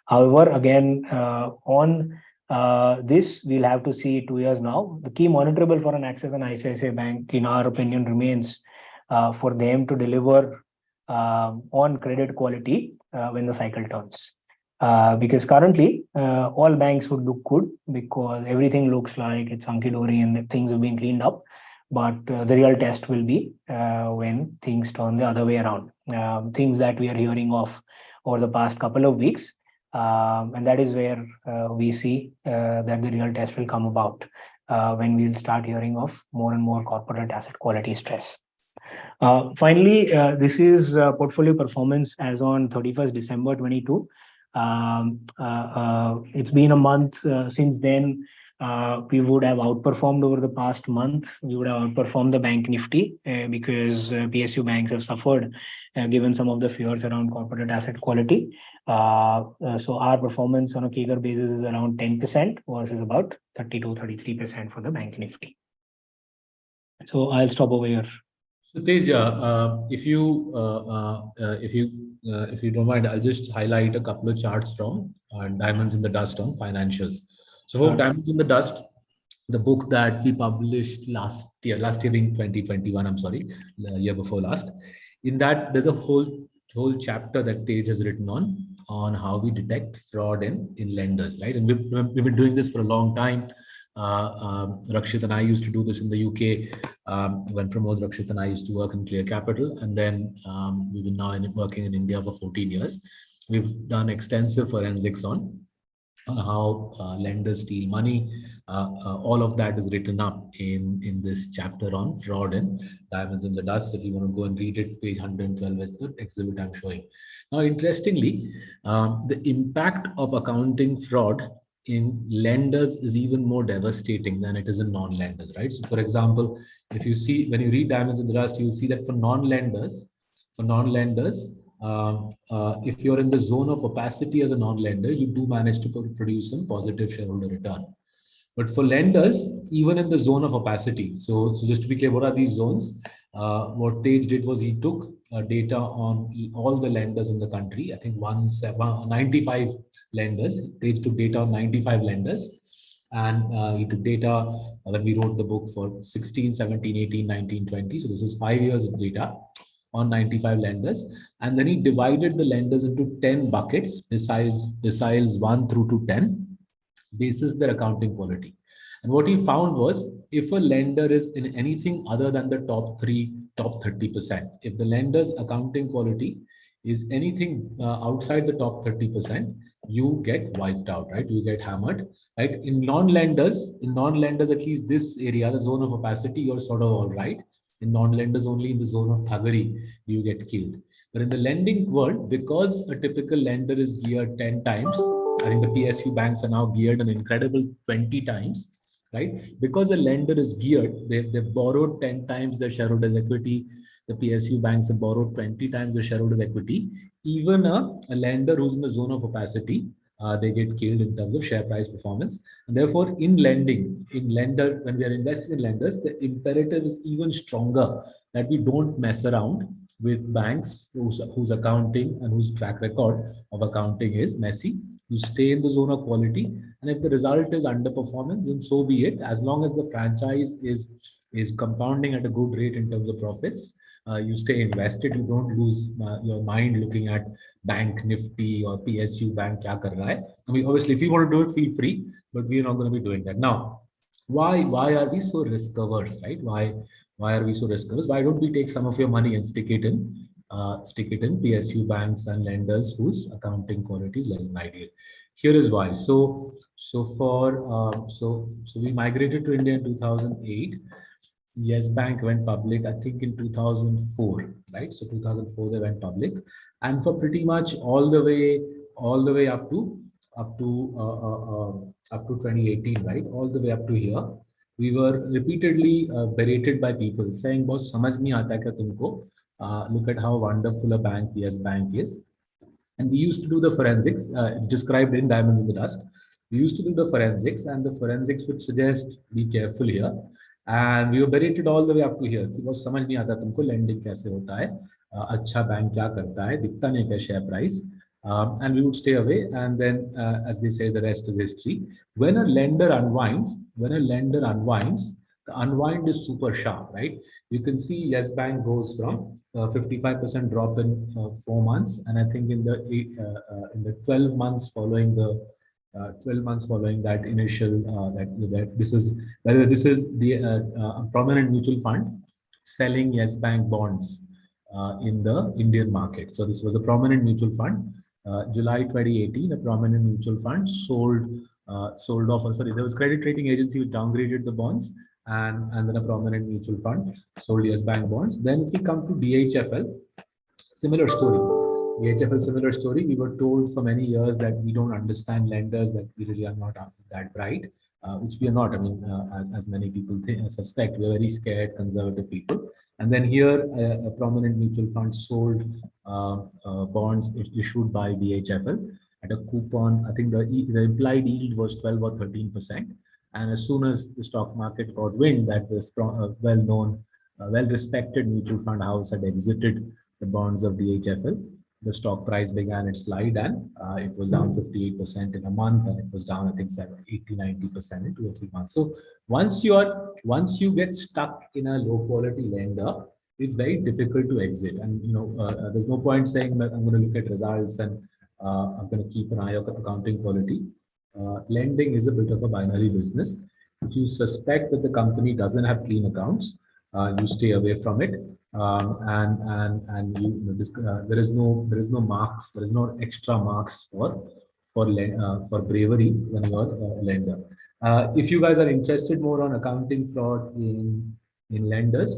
However, again, on this, we'll have to see 2 years now. The key monitorable for an Axis and ICICI Bank, in our opinion, remains for them to deliver on credit quality when the cycle turns. Because currently, all banks would look good because everything looks like it's hunky-dory and things have been cleaned up. But the real test will be when things turn the other way around. Things that we are hearing of over the past couple of weeks. And that is where we see that the real test will come about when we'll start hearing of more and more corporate asset quality stress. Finally, this is portfolio performance as on 31st December 22. It's been a month since then. we would have outperformed over the past month. We would have outperformed the bank Nifty because PSU banks have suffered given some of the fears around corporate asset quality. So our performance on a CAGR basis is around 10% versus about 32-33% for the bank Nifty. So I'll stop over here. So Teja, if you don't mind, I'll just highlight a couple of charts from Diamonds in the Dust on financials. So for Diamonds in the Dust, the book that we published last year being 2021, I'm sorry, the year before last. In that, there's a whole chapter that Tej has written on how we detect fraud in lenders, right? And we've been doing this for a long time. Rakshit and I used to do this in the UK when Pramod, Rakshit and I used to work in Clear Capital, and then we've been now working in India for 14 years. We've done extensive forensics on how lenders steal money. All of that is written up in this chapter on fraud and Diamonds in the Dust. If you want to go and read it, page 112 is the exhibit I'm showing. Now, interestingly, the impact of accounting fraud in lenders is even more devastating than it is in non-lenders, right? So, for example, if you see, when you read Diamonds in the Dust, you'll see that for non-lenders, if you're in the zone of opacity as a non-lender, you do manage to produce some positive shareholder return. But for lenders, even in the zone of opacity, so just to be clear, what are these zones? What Tej did was he took data on all the lenders in the country. I think 95 lenders. Tej took data on 95 lenders. And he took data when we wrote the book for 16, 17, 18, 19, 20. So this is 5 years of data on 95 lenders. And then he divided the lenders into 10 buckets, deciles 1 through to 10. Basis their accounting quality. And what he found was, if a lender is in anything other than the top 30%, if the lender's accounting quality is anything outside the top 30%, you get wiped out, right? You get hammered, right? In non-lenders, at least this area, the zone of opacity, you're sort of all right. In non-lenders, only in the zone of thuggery, you get killed. But in the lending world, because a typical lender is geared 10 times, I think the PSU banks are now geared an incredible 20 times, right? Because a lender is geared, they've borrowed 10 times their shareholders' equity. The PSU banks have borrowed 20 times their shareholders' equity. Even a lender who's in the zone of opacity, they get killed in terms of share price performance. And therefore, when we are investing in lenders, the imperative is even stronger that we don't mess around with banks whose accounting and whose track record of accounting is messy. You stay in the zone of quality, and if the result is underperformance, then so be it. As long as the franchise is compounding at a good rate in terms of profits, you stay invested. You don't lose your mind looking at bank Nifty or PSU bank kya kar raha hai. I mean, obviously, if you want to do it, feel free, but we are not going to be doing that now. Why are we so risk averse, right? Why are we so risk averse? Why don't we take some of your money and stick it in PSU banks and lenders whose accounting quality is less than ideal? Here is why. So we migrated to India in 2008. Yes Bank went public, I think, in 2004, right? So 2004 they went public, and for pretty much all the way up to 2018, right? All the way up to here, we were repeatedly berated by people saying, "Boss, samajh nahi aata kya tumko? Look at how wonderful a bank Yes Bank is." And we used to do the forensics. It's described in Diamonds in the Dust. We used to do the forensics, and the forensics would suggest, be careful here. And we were berated all the way up to here. Because समझ नहीं आता तुमको lending कैसे होता है, अच्छा bank क्या करता है, दिखता नहीं क्या share price. And we would stay away. And then, as they say, the rest is history. When a lender unwinds, the unwind is super sharp, right? You can see Yes Bank goes from 55% drop in 4 months, and I think in the 12 months following that initial this is the prominent mutual fund selling Yes Bank bonds in the Indian market. So this was a prominent mutual fund. July 2018, a prominent mutual fund sold off. Sorry, there was credit rating agency which downgraded the bonds, and then a prominent mutual fund sold Yes Bank bonds. Then if we come to DHFL, similar story. DHFL, similar story. We were told for many years that we don't understand lenders, that we really are not that bright. which we are not. I mean, as many people suspect, we are very scared, conservative people. And then here, a prominent mutual fund sold bonds issued by DHFL at a coupon. I think the implied yield was 12 or 13%. And as soon as the stock market got wind that the well-known, well-respected mutual fund house had exited the bonds of DHFL, the stock price began its slide, and it was down 58% in a month, and it was down, I think, 80-90% in 2 or 3 months. So once you get stuck in a low quality lender, it's very difficult to exit. And there's no point saying that I'm going to look at results and I'm going to keep an eye on accounting quality. Lending is a bit of a binary business. If you suspect that the company doesn't have clean accounts, you stay away from it. And there is no marks, there is no extra marks for bravery when you are a lender. If you guys are interested more on accounting fraud in lenders,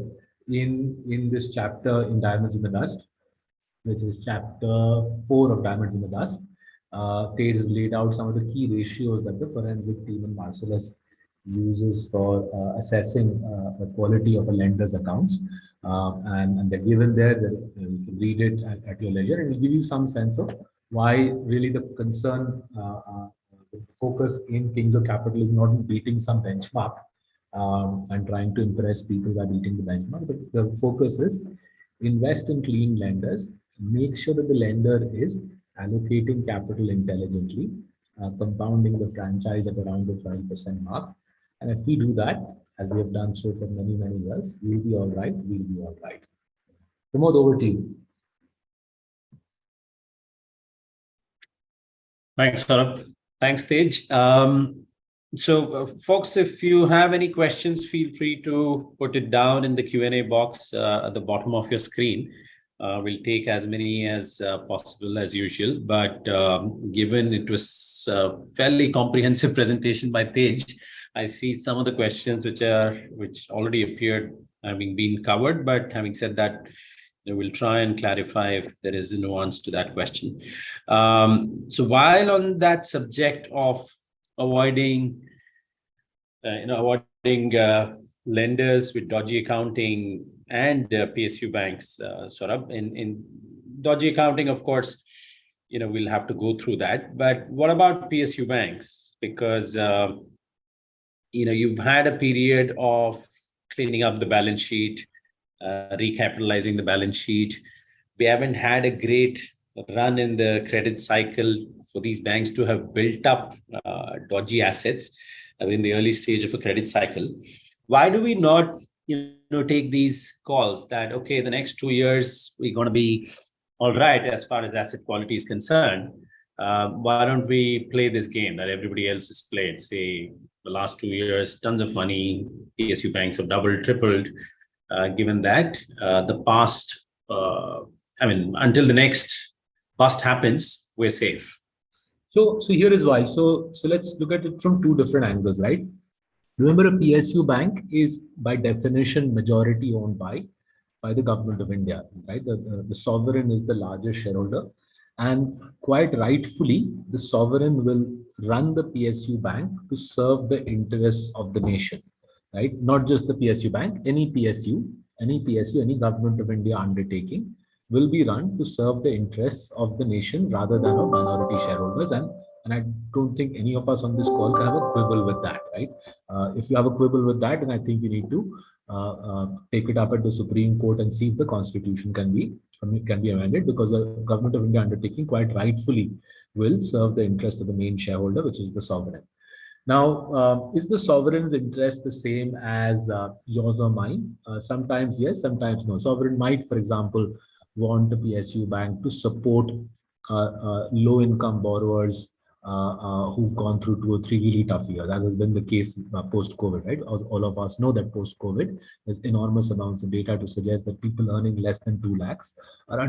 in this chapter in Diamonds in the Dust, which is chapter 4 of Diamonds in the Dust, Tej has laid out some of the key ratios that the forensic team in Marcellus uses for assessing the quality of a lender's accounts. And they're given there, you can read it at your leisure, and it will give you some sense of why really the concern, the focus in Kings of Capital is not beating some benchmark and trying to impress people by beating the benchmark. The focus is invest in clean lenders, make sure that the lender is allocating capital intelligently, compounding the franchise at around the 12% mark. And if we do that, as we have done so for many, many years, we'll be all right, we'll be all right. Pramod, over to you. Thanks, Saurabh. Thanks, Tej. So, folks, if you have any questions, feel free to put it down in the Q&A box at the bottom of your screen. We'll take as many as possible as usual, but given it was a fairly comprehensive presentation by Tej, I see some of the questions which already appeared having been covered. But having said that, we'll try and clarify if there is a nuance to that question. So while on that subject of avoiding lenders with dodgy accounting and PSU banks, Saurabh, in dodgy accounting, of course, we'll have to go through that. But what about PSU banks? Because you've had a period of cleaning up the balance sheet, recapitalizing the balance sheet. We haven't had a great run in the credit cycle for these banks to have built up dodgy assets in the early stage of a credit cycle. Why do we not take these calls that, okay, the next 2 years, we're going to be all right as far as asset quality is concerned? Why don't we play this game that everybody else has played? Say, the last 2 years, tons of money, PSU banks have doubled, tripled, given that the past, until the next bust happens, we're safe. So here is why. So let's look at it from two different angles, right? Remember, a PSU bank is by definition majority owned by the government of India, right? The sovereign is the largest shareholder, and quite rightfully, the sovereign will run the PSU bank to serve the interests of the nation, right? Not just the PSU bank, any PSU, any government of India undertaking will be run to serve the interests of the nation rather than of minority shareholders. And I don't think any of us on this call can have a quibble with that, right? If you have a quibble with that, then I think you need to take it up at the Supreme Court and see if the Constitution can be amended, because the government of India undertaking quite rightfully will serve the interest of the main shareholder, which is the sovereign. Now, is the sovereign's interest the same as yours or mine? Sometimes yes, sometimes no. Sovereign might, for example, want a PSU bank to support low-income borrowers who've gone through 2 or 3 really tough years, as has been the case post-COVID, right? All of us know that post-COVID, there's enormous amounts of data to suggest that people earning less than 2 lakhs are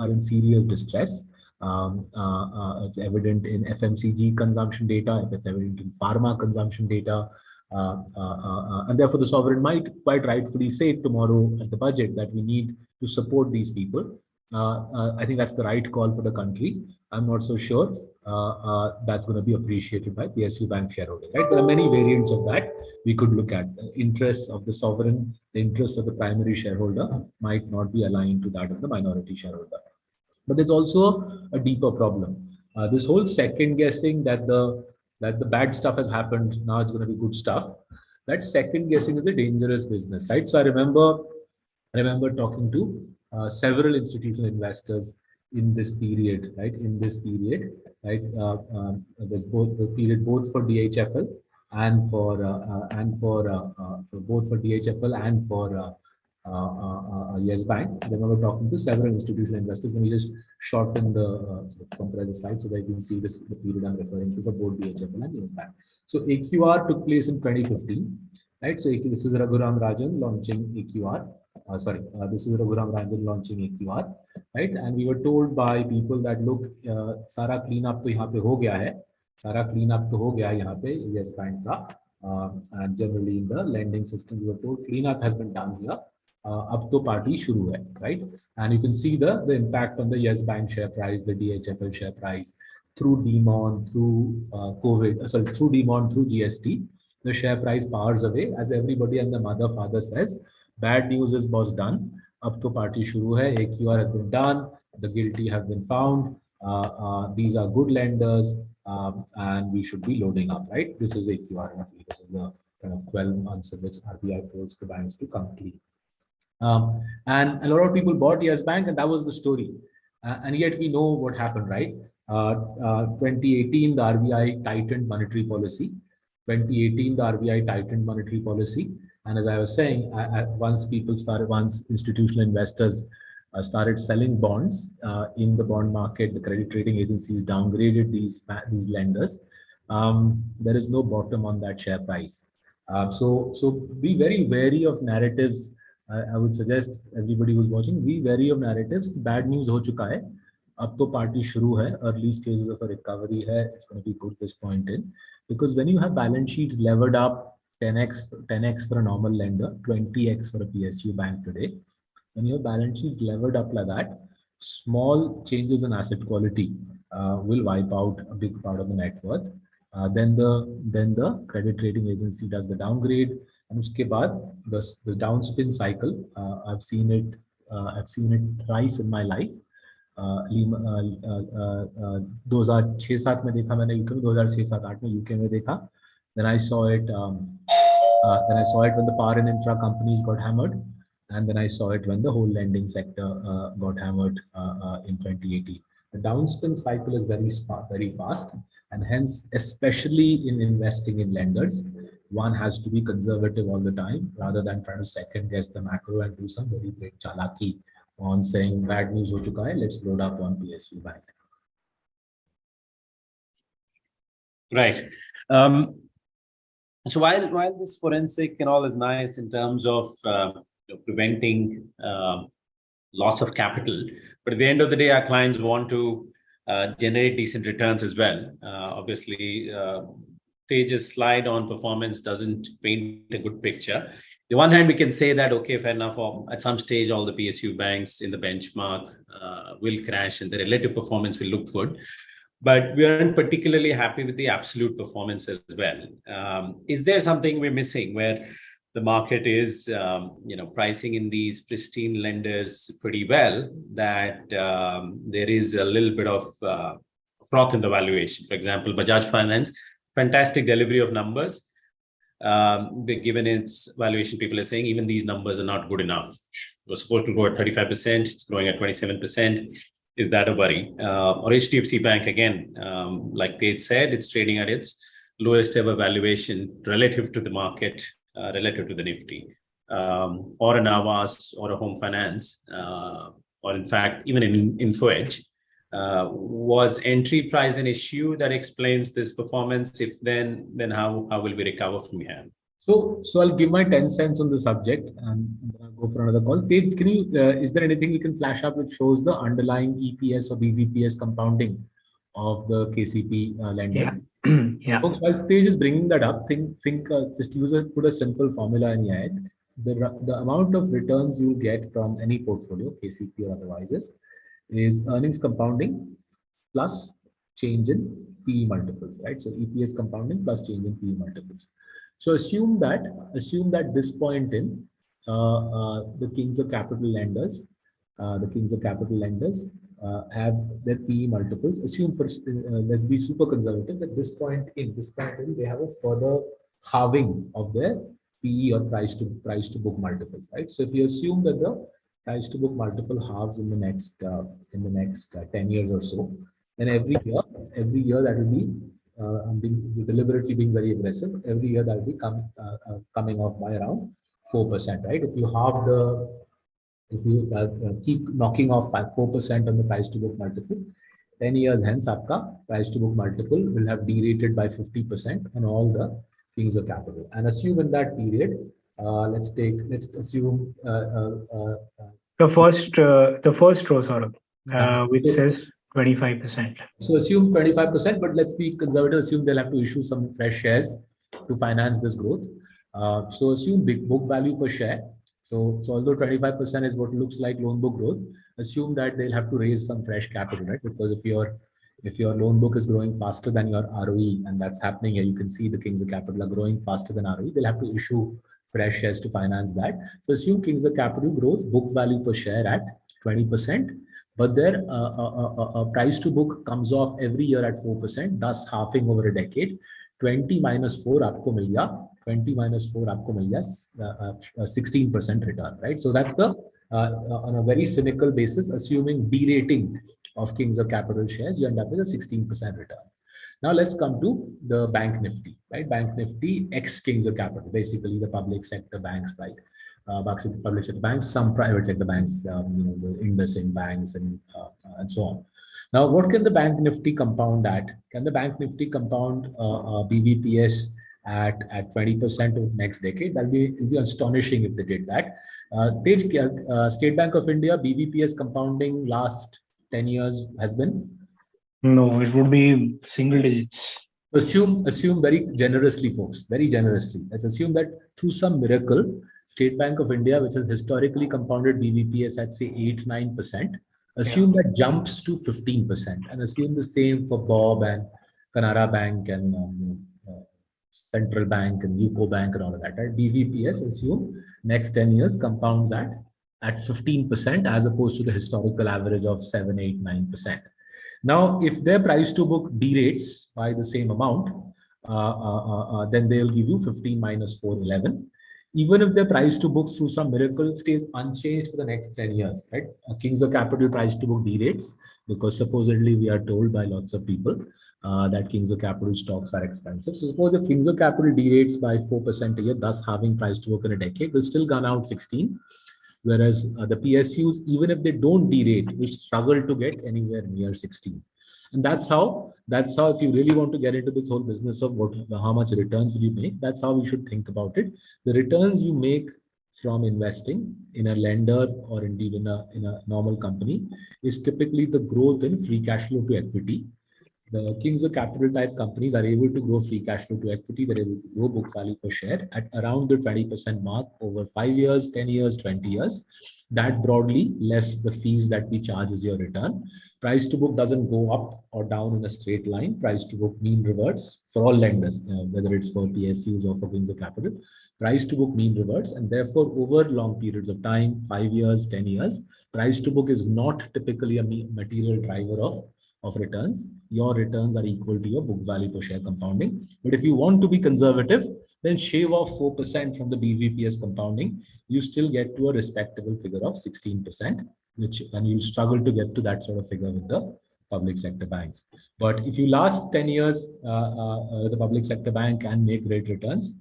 in serious distress. It's evident in FMCG consumption data, it's evident in pharma consumption data, and therefore the sovereign might quite rightfully say tomorrow at the budget that we need to support these people. I think that's the right call for the country. I'm not so sure that's going to be appreciated by PSU Bank shareholders. Right? There are many variants of that we could look at. The interests of the sovereign, the interests of the primary shareholder might not be aligned to that of the minority shareholder. But there's also a deeper problem. This whole second guessing that the bad stuff has happened, now it's going to be good stuff. That second guessing is a dangerous business, right? So I remember talking to several institutional investors in this period, right? In this period, right? There's both the period both for DHFL and for both for DHFL and for Yes Bank. I remember talking to several institutional investors. Let me just shorten the compress the slide so that you can see this the period I'm referring to for both DHFL and Yes Bank. So AQR took place in 2015, right? So this is Raghuram Rajan launching AQR. This is Raghuram Rajan launching AQR, right? And we were told by people that look, सारा clean up तो यहाँ पे हो गया है, सारा clean up तो हो गया है यहाँ पे Yes Bank का, and generally in the lending system we were told clean up has been done here. Ab to party shuru hai, right? And you can see the impact on the Yes Bank share price, the DHFL share price through Demon, through COVID, through Demon, through GST. The share price powers away as everybody and the mother father says. Bad news is boss done. Ab to party shuru hai. AQR has been done. The guilty have been found. These are good lenders, and we should be loading up, right? This is AQR. This is the kind of 12 months in which RBI forced the banks to come clean. And a lot of people bought Yes Bank, and that was the story. And yet we know what happened, right? 2018, the RBI tightened monetary policy. 2018, the RBI tightened monetary policy. And as I was saying, once institutional investors started selling bonds in the bond market, the credit rating agencies downgraded these lenders. There is no bottom on that share price. So be very wary of narratives. I would suggest everybody who's watching, be wary of narratives. Bad news ho chuka hai. Ab to party shuru hai. Early stages of a recovery hai. It's going to be good this point in. Because when you have balance sheets levered up 10x for a normal lender, 20x for a PSU bank today, when your balance sheets levered up like that, small changes in asset quality will wipe out a big part of the net worth. Then the credit rating agency does the downgrade, and uske baad the downspin cycle. I've seen it thrice in my life. 2006-7 में देखा मैंने UK में, 2006-7-8 में UK में देखा. Then I saw it when the power and infra companies got hammered, and then I saw it when the whole lending sector got hammered in 2018. The downspin cycle is very fast, and hence, especially in investing in lenders, one has to be conservative all the time rather than trying to second guess the macro and do some very big chalaki on saying bad news ho chuka hai, let's load up on PSU Bank. Right. So while this forensic and all is nice in terms of preventing loss of capital, but at the end of the day, our clients want to generate decent returns as well. Obviously, Tej's slide on performance doesn't paint a good picture. The one hand, we can say that, okay, fair enough, at some stage, all the PSU banks in the benchmark will crash and the relative performance will look good. But we aren't particularly happy with the absolute performance as well. Is there something we're missing where the market is, pricing in these pristine lenders pretty well, that there is a little bit of froth in the valuation? For example, Bajaj Finance, fantastic delivery of numbers. Given its valuation, people are saying even these numbers are not good enough. It was supposed to grow at 35%, it's growing at 27%. Is that a worry? Or HDFC Bank, again, like they said, it's trading at its lowest ever valuation relative to the market, relative to the Nifty. Or an Avas or a Home Finance, or in fact, even in InfoEdge. Was entry price an issue that explains this performance? If then how will we recover from here? So I'll give my 10 cents on the subject and then I'll go for another call. Tej, can you, is there anything we can flash up which shows the underlying EPS or BVPS compounding of the KCP lenders? Yeah. Folks, while Tej is bringing that up, put a simple formula in your head. The amount of returns you get from any portfolio, KCP or otherwise, is is earnings compounding plus change in PE multiples, right? So EPS compounding plus change in PE multiples. So assume that this point in the kings of capital lenders, have their PE multiples. Assume for let's be super conservative that this point in they have a further halving of their PE or price to book multiple, right? So if you assume that the price to book multiple halves in the next 10 years or so, then every year that will be I'm deliberately being very aggressive. Every year that will be coming off by around 4%, right? If you keep knocking off 4% on the price to book multiple, 10 years hence, आपका price to book multiple will have derated by 50% on all the kings of capital. And assume in that period, let's assume the first row, Saurabh, which says 25%. So assume 25%, but let's be conservative. Assume they'll have to issue some fresh shares to finance this growth. So assume big book value per share. So although 25% is what looks like loan book growth, assume that they'll have to raise some fresh capital, right? Because if your loan book is growing faster than your ROE, and that's happening here, you can see the kings of capital are growing faster than ROE. They'll have to issue fresh shares to finance that. So assume kings of capital growth book value per share at 20%. But their price to book comes off every year at 4%, thus halving over a decade. 20 minus 4 आपको मिल गया 16% return, right? So that's the on a very cynical basis, assuming derating of kings of capital shares, you end up with a 16% return. Now let's come to the bank nifty, right? Bank nifty X kings of capital, basically the public sector banks, right? Public sector banks, some private sector banks, the IndusInd banks and so on. Now, what can the bank nifty compound at? Can the bank nifty compound BVPS at 20% over the next decade? It'll be astonishing if they did that. State Bank of India BVPS compounding last 10 years has been? No, it would be single digits. Assume very generously, folks, very generously. Let's assume that through some miracle, State Bank of India, which has historically compounded BVPS at say 8-9%, assume that jumps to 15%, and assume the same for Bob and Canara Bank and Central Bank and UCO Bank and all of that. Right? BVPS, assume next 10 years compounds at 15% as opposed to the historical average of 7, 8, 9%. Now, if their price to book derates by the same amount, then they'll give you 15 minus 4, 11. Even if their price to book through some miracle stays unchanged for the next 10 years, right? Kings of capital price to book derates because supposedly we are told by lots of people that kings of capital stocks are expensive. So suppose if kings of capital derates by 4% a year, thus having price to book in a decade, will still gun out 16. Whereas the PSUs, even if they don't derate, will struggle to get anywhere near 16. And that's how if you really want to get into this whole business of how much returns will you make, that's how we should think about it. The returns you make from investing in a lender or indeed in a normal company is typically the growth in free cash flow to equity. The kings of capital type companies are able to grow free cash flow to equity. They're able to grow book value per share at around the 20% mark over 5 years, 10 years, 20 years. That broadly less the fees that we charge as your return. Price to book doesn't go up or down in a straight line. Price to book mean reverts for all lenders, whether it's for PSUs or for kings of capital. Price to book mean reverts, and therefore over long periods of time, 5 years, 10 years, price to book is not typically a material driver of returns. Your returns are equal to your book value per share compounding. But if you want to be conservative, then shave off 4% from the BVPS compounding, you still get to a respectable figure of 16%, and you struggle to get to that sort of figure with the public sector banks. But if you last 10 years with the public sector bank and make great returns,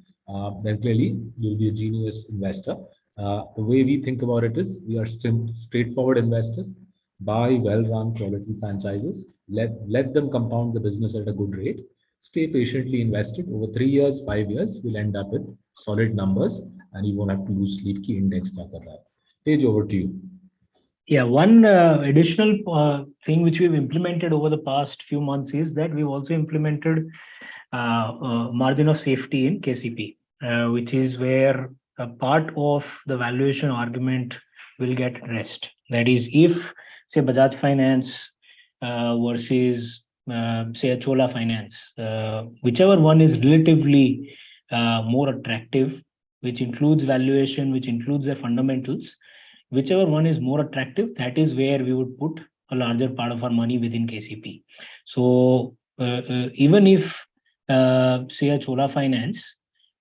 then clearly you'll be a genius investor. The way we think about it is we are straightforward investors. Buy well-run quality franchises, let them compound the business at a good rate, stay patiently invested. Over 3 years, 5 years, we'll end up with solid numbers and you won't have to lose sleep key index. Page, over to you. Yeah, one additional thing which we've implemented over the past few months is that we've also implemented margin of safety in KCP, which is where a part of the valuation argument will get addressed. That is, if say Bajaj Finance versus say a Chola Finance, whichever one is relatively more attractive, which includes valuation, which includes their fundamentals, whichever one is more attractive, that is where we would put a larger part of our money within KCP. So even if say a Chola Finance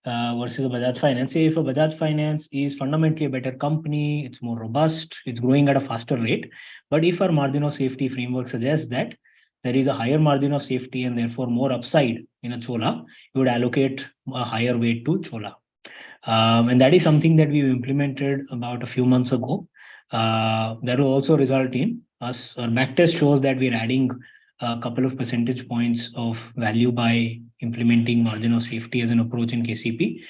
versus a Bajaj Finance, say if a Bajaj Finance is fundamentally a better company, it's more robust, it's growing at a faster rate, but if our margin of safety framework suggests that there is a higher margin of safety and therefore more upside in a Chola, you would allocate a higher weight to Chola. And that is something that we've implemented about a few months ago. That will also result in us, our backtest shows that we're adding a couple of percentage points of value by implementing margin of safety as an approach in KCP.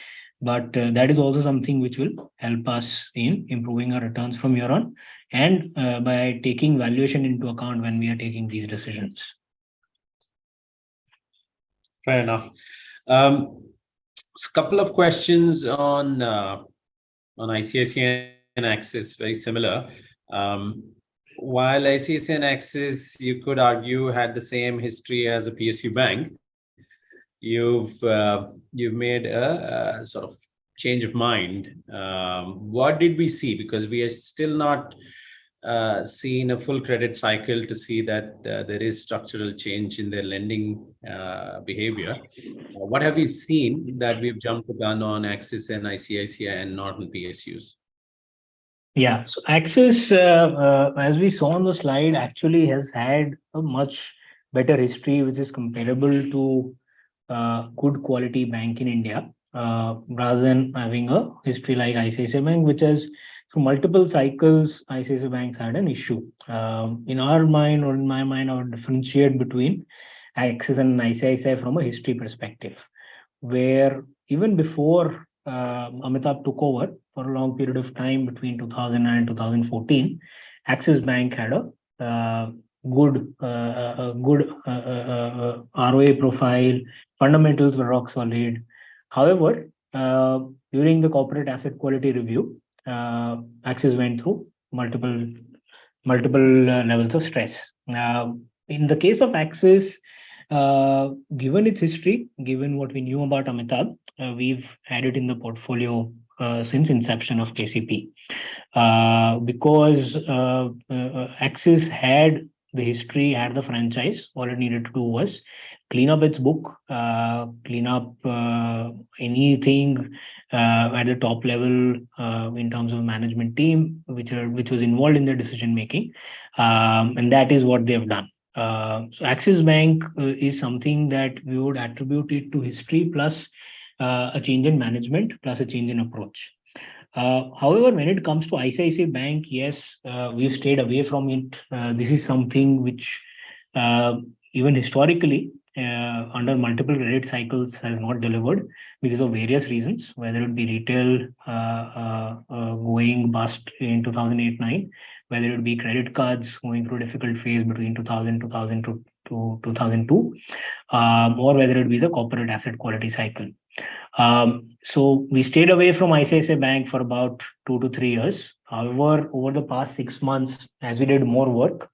But that is also something which will help us in improving our returns from here on, and by taking valuation into account when we are taking these decisions. Fair enough. A couple of questions on ICICI and Axis, very similar. While ICICI and Axis, you could argue, had the same history as a PSU bank, you've made a sort of change of mind. What did we see? Because we are still not seen a full credit cycle to see that there is structural change in their lending behavior. What have we seen that we've jumped the gun on Axis and ICICI and not on PSUs? Yeah, so Axis, as we saw on the slide, actually has had a much better history, which is comparable to good quality bank in India, rather than having a history like ICICI Bank, which has through multiple cycles, ICICI Banks had an issue. In our mind, or in my mind, I would differentiate between Axis and ICICI from a history perspective, where even before Amitabh took over for a long period of time between 2009 and 2014, Axis Bank had a good ROA profile, fundamentals were rock solid. However, during the corporate asset quality review, Axis went through multiple levels of stress. In the case of Axis, given its history, given what we knew about Amitabh, we've had it in the portfolio since inception of KCP, because Axis had the history, had the franchise. All it needed to do was clean up its book, clean up anything at the top level in terms of management team, which was involved in their decision making, and that is what they have done. So Axis Bank is something that we would attribute it to history plus a change in management plus a change in approach. However, when it comes to ICICI Bank, yes, we've stayed away from it. This is something which even historically under multiple credit cycles has not delivered because of various reasons, whether it be retail going bust in 2008-9, whether it be credit cards going through a difficult phase between 2000 to 2002, or whether it be the corporate asset quality cycle. So we stayed away from ICICI Bank for about 2 to 3 years. However, over the past 6 months, as we did more work,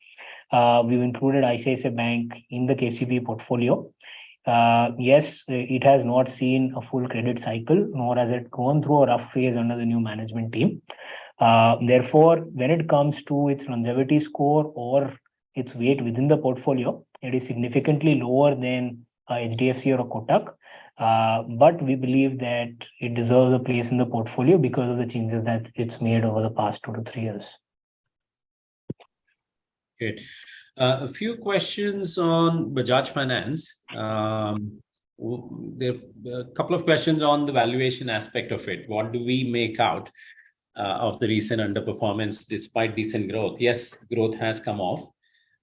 we've included ICICI Bank in the KCP portfolio. Yes, it has not seen a full credit cycle, nor has it gone through a rough phase under the new management team. Therefore, when it comes to its longevity score or its weight within the portfolio, it is significantly lower than HDFC or a Kotak. But we believe that it deserves a place in the portfolio because of the changes that it's made over the past 2 to 3 years. Great. A few questions on Bajaj Finance. There are a couple of questions on the valuation aspect of it. What do we make out of the recent underperformance despite decent growth? Yes, growth has come off,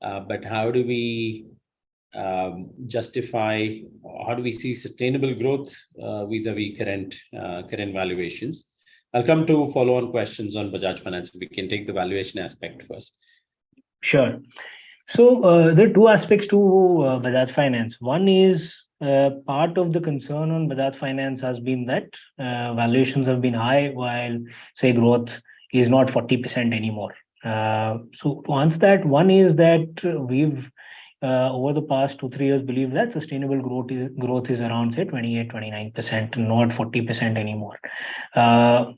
but how do we justify, how do we see sustainable growth vis-a-vis current valuations? I'll come to follow-on questions on Bajaj Finance. We can take the valuation aspect first. Sure. So there are two aspects to Bajaj Finance. One is part of the concern on Bajaj Finance has been that valuations have been high while, say, growth is not 40% anymore. So to answer that, one is that we've over the past 2-3 years believe that sustainable growth is around say 28-29%, not 40% anymore.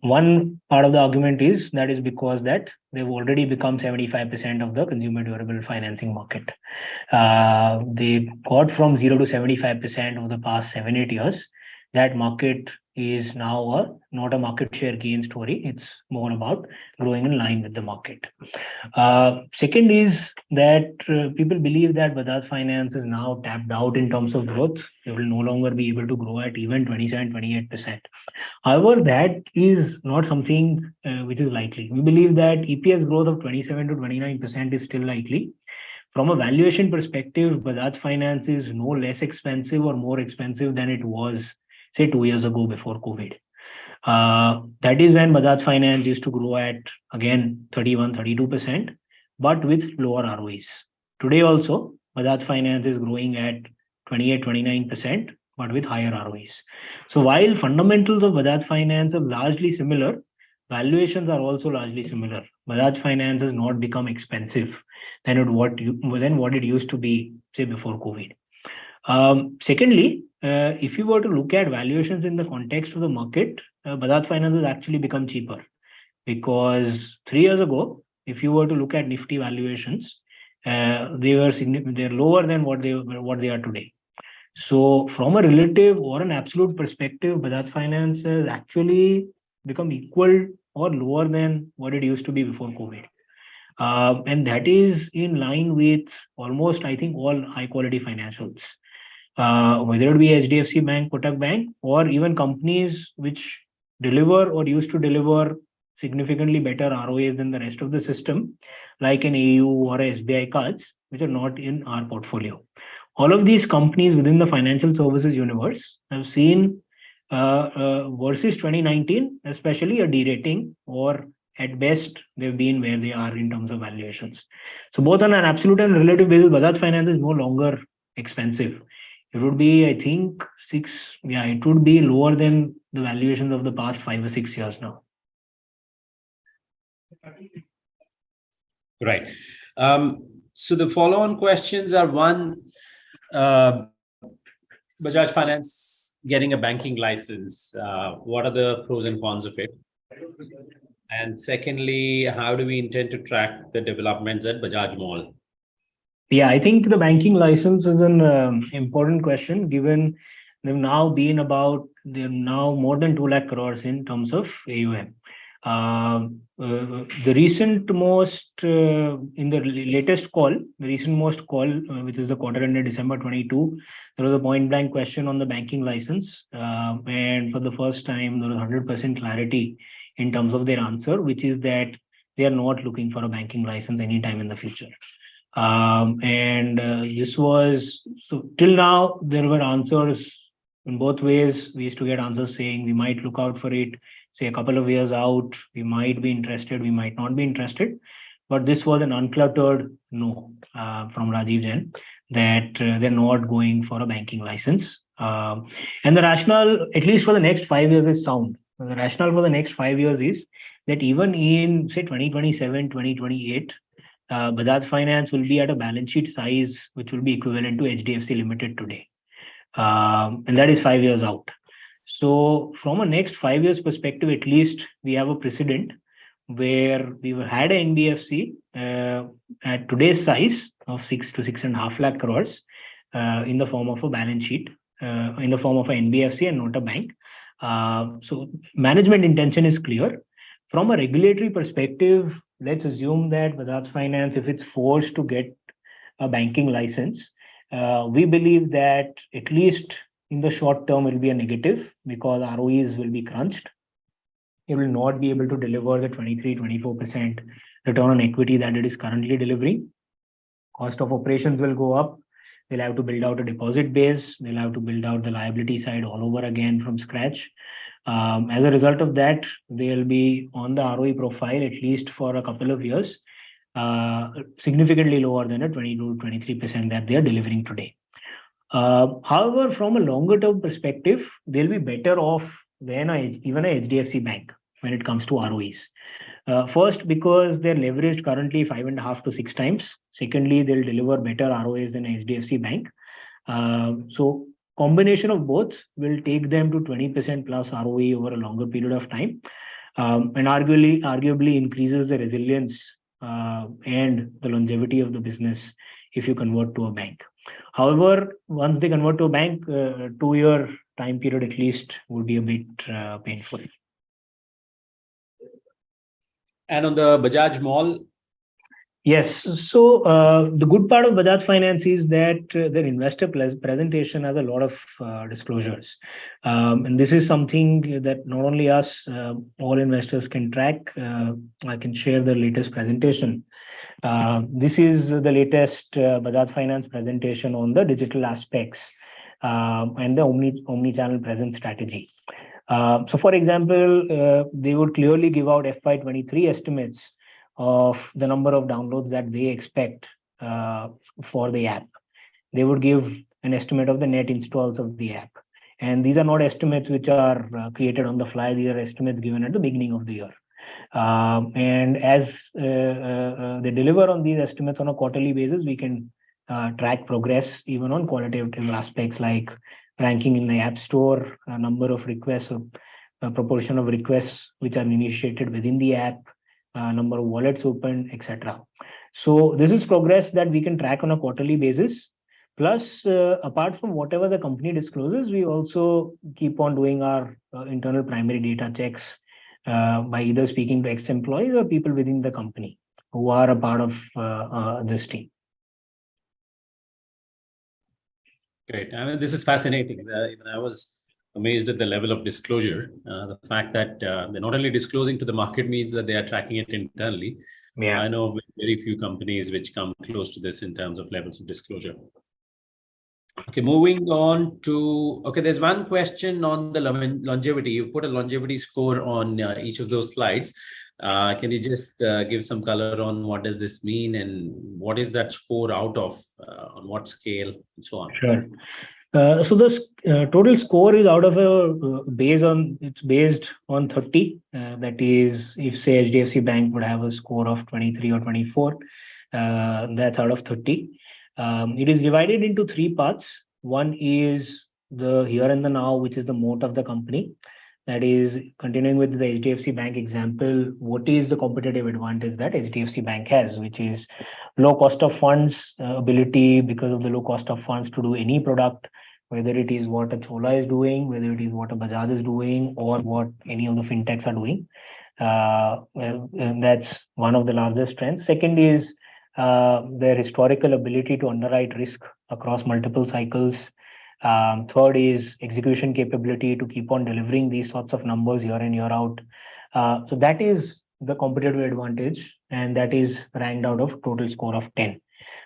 One part of the argument is that is because that they've already become 75% of the consumer durable financing market. They got from 0 to 75% over the past 7-8 years. That market is now not a market share gain story. It's more about growing in line with the market. Second is that people believe that Bajaj Finance is now tapped out in terms of growth. They will no longer be able to grow at even 27-28%. However, that is not something which is likely. We believe that EPS growth of 27 to 29% is still likely. From a valuation perspective, Bajaj Finance is no less expensive or more expensive than it was, say, 2 years ago before COVID. That is when Bajaj Finance used to grow at, again, 31-32%, but with lower ROEs. Today also, Bajaj Finance is growing at 28-29%, but with higher ROEs. So while fundamentals of Bajaj Finance are largely similar, valuations are also largely similar. Bajaj Finance has not become expensive than what it used to be, say, before COVID. Secondly, if you were to look at valuations in the context of the market, Bajaj Finance has actually become cheaper, because 3 years ago, if you were to look at Nifty valuations, they're lower than what they are today. So from a relative or an absolute perspective, Bajaj Finance has actually become equal or lower than what it used to be before COVID. And that is in line with almost, I think, all high quality financials. Whether it be HDFC Bank, Kotak Bank, or even companies which deliver or used to deliver significantly better ROAs than the rest of the system, like an AU or a SBI cards, which are not in our portfolio. All of these companies within the financial services universe have seen versus 2019, especially a derating, or at best, they've been where they are in terms of valuations. So both on an absolute and relative basis, Bajaj Finance is no longer expensive. It would be, I think, it would be lower than the valuations of the past 5 or 6 years now. Right. So the follow-on questions are, one, Bajaj Finance getting a banking license. What are the pros and cons of it? And secondly, how do we intend to track the developments at Bajaj Mall? Yeah, I think the banking license is an important question, given they're now more than 2 lakh crores in terms of AUM. The recent most call, which is the quarter ended December 22, there was a point blank question on the banking license. And for the first time, there was 100% clarity in terms of their answer, which is that they are not looking for a banking license anytime in the future. This was, so till now, there were answers in both ways. We used to get answers saying we might look out for it, say a couple of years out, we might be interested, we might not be interested. But this was an uncluttered no from Rajiv Jain, that they're not going for a banking license. And the rationale, at least for the next 5 years, is sound. The rationale for the next 5 years is that even in, say, 2027, 2028, Bajaj Finance will be at a balance sheet size which will be equivalent to HDFC Limited today. And that is 5 years out. So from a next 5 years perspective, at least we have a precedent where we had an NBFC at today's size of 6 to 6.5 lakh crores in the form of a balance sheet, in the form of an NBFC and not a bank. So management intention is clear. From a regulatory perspective, let's assume that Bajaj Finance, if it's forced to get a banking license, we believe that at least in the short term, it will be a negative, because ROEs will be crunched. It will not be able to deliver the 23-24% return on equity that it is currently delivering. Cost of operations will go up. They'll have to build out a deposit base. They'll have to build out the liability side all over again from scratch. As a result of that, they'll be on the ROE profile, at least for a couple of years, significantly lower than a 22-23% that they are delivering today. However, from a longer term perspective, they'll be better off than even a HDFC Bank when it comes to ROEs. First, because they're leveraged currently 5.5 to 6 times. Secondly, they'll deliver better ROAs than HDFC Bank. So combination of both will take them to 20% plus ROE over a longer period of time, and arguably increases the resilience and the longevity of the business if you convert to a bank. However, once they convert to a bank, 2-year time period at least would be a bit painful. And on the Bajaj Mall? Yes. So the good part of Bajaj Finance is that their investor presentation has a lot of disclosures. And this is something that not only us, all investors can track. I can share the latest presentation. This is the latest Bajaj Finance presentation on the digital aspects and the omni-channel presence strategy. So, for example, they would clearly give out FY23 estimates of the number of downloads that they expect for the app. They would give an estimate of the net installs of the app. And these are not estimates which are created on the fly. These are estimates given at the beginning of the year. And as they deliver on these estimates on a quarterly basis, we can track progress even on qualitative aspects like ranking in the App Store, number of requests, proportion of requests which are initiated within the app, number of wallets opened, etc. So this is progress that we can track on a quarterly basis. Plus, apart from whatever the company discloses, we also keep on doing our internal primary data checks by either speaking to ex-employees or people within the company who are a part of this team. Great. I mean, this is fascinating. Even I was amazed at the level of disclosure. The fact that they're not only disclosing to the market means that they are tracking it internally. Yeah. I know very few companies which come close to this in terms of levels of disclosure. Okay, moving on to, okay, there's one question on the longevity. You put a longevity score on each of those slides. Can you just give some color on what does this mean and what is that score out of, on what scale and so on? Sure. So the total score is out of it's based on 30. That is, if say HDFC Bank would have a score of 23 or 24, that's out of 30. It is divided into 3 parts. One is the here and the now, which is the moat of the company. That is, continuing with the HDFC Bank example, what is the competitive advantage that HDFC Bank has, which is low cost of funds, ability because of the low cost of funds to do any product, whether it is what a Chola is doing, whether it is what a Bajaj is doing, or what any of the fintechs are doing. And that's one of the largest strengths. Second is their historical ability to underwrite risk across multiple cycles. Third is execution capability to keep on delivering these sorts of numbers year in, year out. So that is the competitive advantage, and that is ranked out of total score of 10.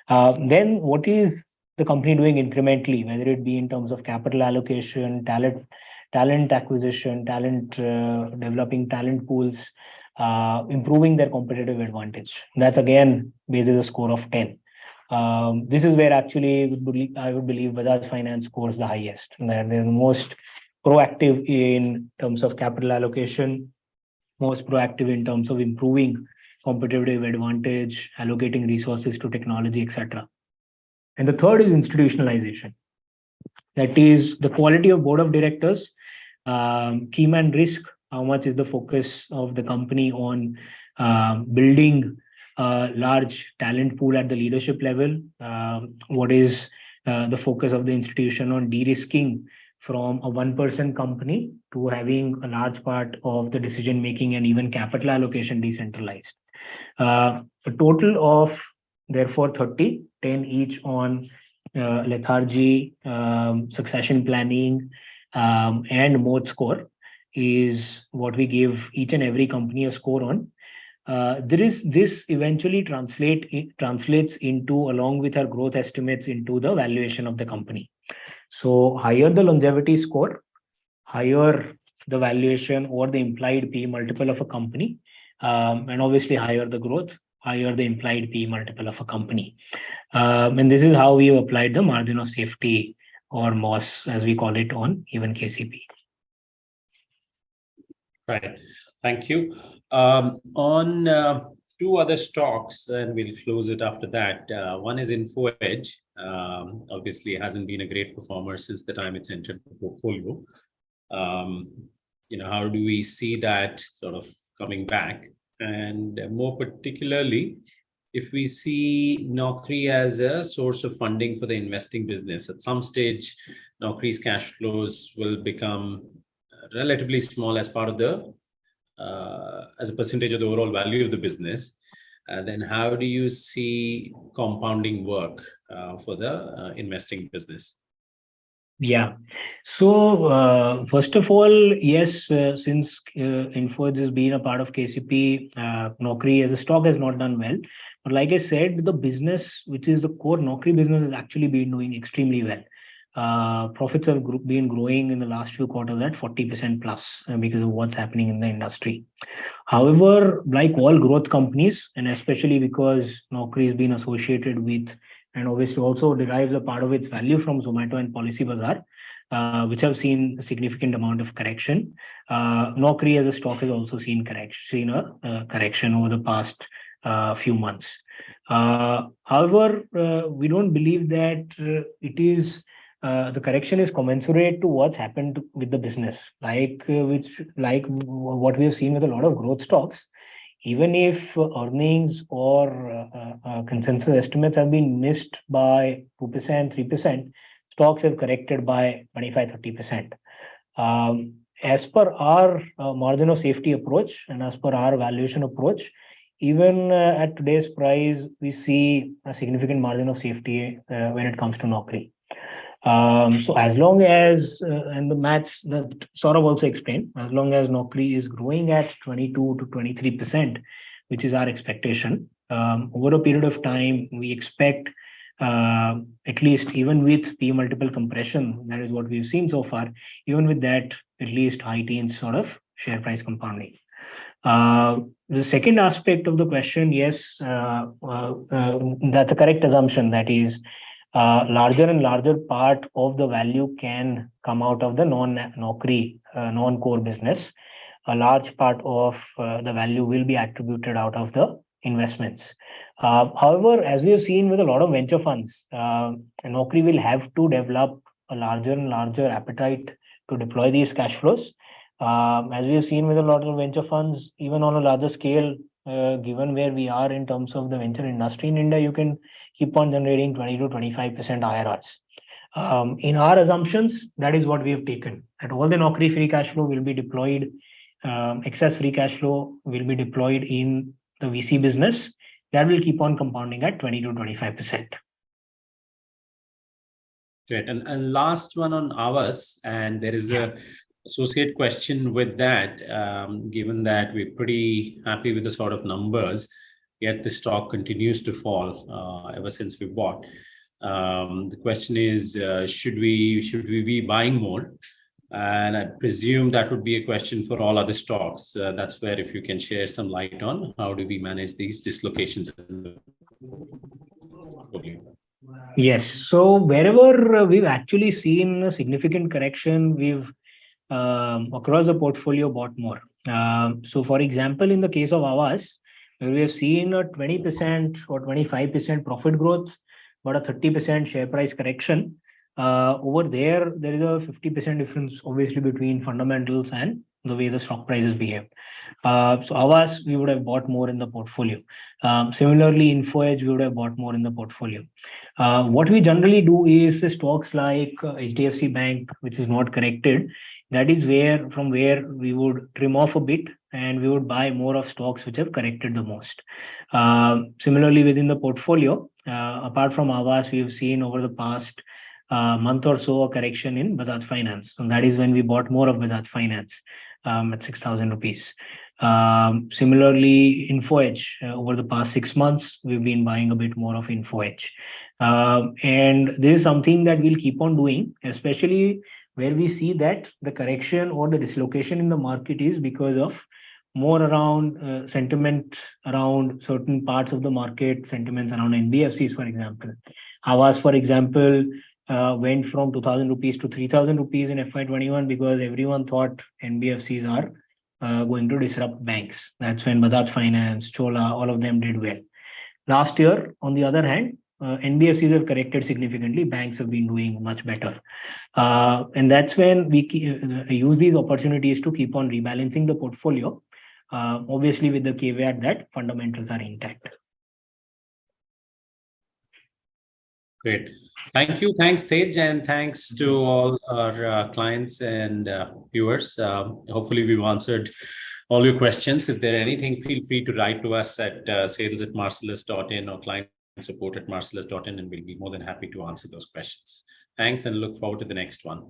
Then what is the company doing incrementally, whether it be in terms of capital allocation, talent acquisition, developing talent pools, improving their competitive advantage. That's again based on a score of 10. This is where actually I would believe Bajaj Finance scores the highest. They're the most proactive in terms of capital allocation, most proactive in terms of improving competitive advantage, allocating resources to technology, etc. And the third is institutionalization. That is the quality of board of directors, key man risk, how much is the focus of the company on building a large talent pool at the leadership level, what is the focus of the institution on de-risking from a one-person company to having a large part of the decision-making and even capital allocation decentralized. A total of, therefore, 30, 10 each on lethargy, succession planning, and moat score is what we give each and every company a score on. This eventually translates into, along with our growth estimates, into the valuation of the company. So higher the longevity score, higher the valuation or the implied P multiple of a company, and obviously higher the growth, higher the implied P multiple of a company. And this is how we have applied the margin of safety, or MOS as we call it, on even KCP. Right. Thank you. On two other stocks, and we'll close it after that. One is Info Edge. Obviously, hasn't been a great performer since the time it's entered the portfolio. How do we see that sort of coming back? And more particularly, if we see Naukri as a source of funding for the investing business, at some stage, Naukri's cash flows will become relatively small as part of the as a percentage of the overall value of the business. Then how do you see compounding work for the investing business? Yeah. So first of all, yes, since Info Edge has been a part of KCP, Naukri as a stock has not done well. But like I said, the business, which is the core Naukri business, has actually been doing extremely well. Profits have been growing in the last few quarters at 40% plus because of what's happening in the industry. However, like all growth companies, and especially because Naukri has been associated with and obviously also derives a part of its value from Zomato and Policybazaar, which have seen a significant amount of correction. Naukri as a stock has also seen a correction over the past few months. However, we don't believe that the correction is commensurate to what's happened with the business, like what we have seen with a lot of growth stocks. Even if earnings or consensus estimates have been missed by 2%, 3%, stocks have corrected by 25-30%. As per our margin of safety approach and as per our valuation approach, even at today's price, we see a significant margin of safety when it comes to Naukri. So as long as, and the maths that Saurabh also explained, as long as Naukri is growing at 22 to 23%, which is our expectation, over a period of time, we expect at least even with P multiple compression, that is what we've seen so far, even with that, at least high teens sort of share price compounding. The second aspect of the question, yes, that's a correct assumption. That is, larger and larger part of the value can come out of the non-Naukri, non-core business. A large part of the value will be attributed out of the investments. However, as we have seen with a lot of venture funds, Naukri will have to develop a larger and larger appetite to deploy these cash flows. As we have seen with a lot of venture funds, even on a larger scale, given where we are in terms of the venture industry in India, you can keep on generating 20 to 25% IRRs. In our assumptions, that is what we have taken. That all the Naukri free cash flow will be deployed, excess free cash flow will be deployed in the VC business. That will keep on compounding at 20 to 25%. Great. And last one on ours, and there is a associate question with that, given that we're pretty happy with the sort of numbers, yet the stock continues to fall ever since we bought. The question is, should we be buying more? And I presume that would be a question for all other stocks. That's where if you can share some light on how do we manage these dislocations in the portfolio. Yes. So wherever we've actually seen a significant correction, we've across the portfolio bought more. So for example, in the case of Aavas, where we have seen a 20% or 25% profit growth, but a 30% share price correction, over there is a 50% difference obviously between fundamentals and the way the stock prices behave. So Aavas, we would have bought more in the portfolio. Similarly, Info Edge, we would have bought more in the portfolio. What we generally do is stocks like HDFC Bank, which is not corrected, that is from where we would trim off a bit and we would buy more of stocks which have corrected the most. Similarly, within the portfolio, apart from Aavas, we have seen over the past month or so a correction in Bajaj Finance. And that is when we bought more of Bajaj Finance at 6,000 rupees. Similarly, Info Edge, over the past 6 months, we've been buying a bit more of Info Edge. And this is something that we'll keep on doing, especially where we see that the correction or the dislocation in the market is because of more around sentiment around certain parts of the market, sentiments around NBFCs, for example. Aavas, for example, went from 2,000 rupees to 3,000 rupees in FY21 because everyone thought NBFCs are going to disrupt banks. That's when Bajaj Finance, Chola, all of them did well. Last year, on the other hand, NBFCs have corrected significantly. Banks have been doing much better. And that's when we use these opportunities to keep on rebalancing the portfolio, obviously with the caveat that fundamentals are intact. Great. Thank you. Thanks, Tej, and thanks to all our clients and viewers. Hopefully, we've answered all your questions. If there are anything, feel free to write to us at sales@marcellus.in or client support@marcellus.in, and we'll be more than happy to answer those questions. Thanks, and look forward to the next one.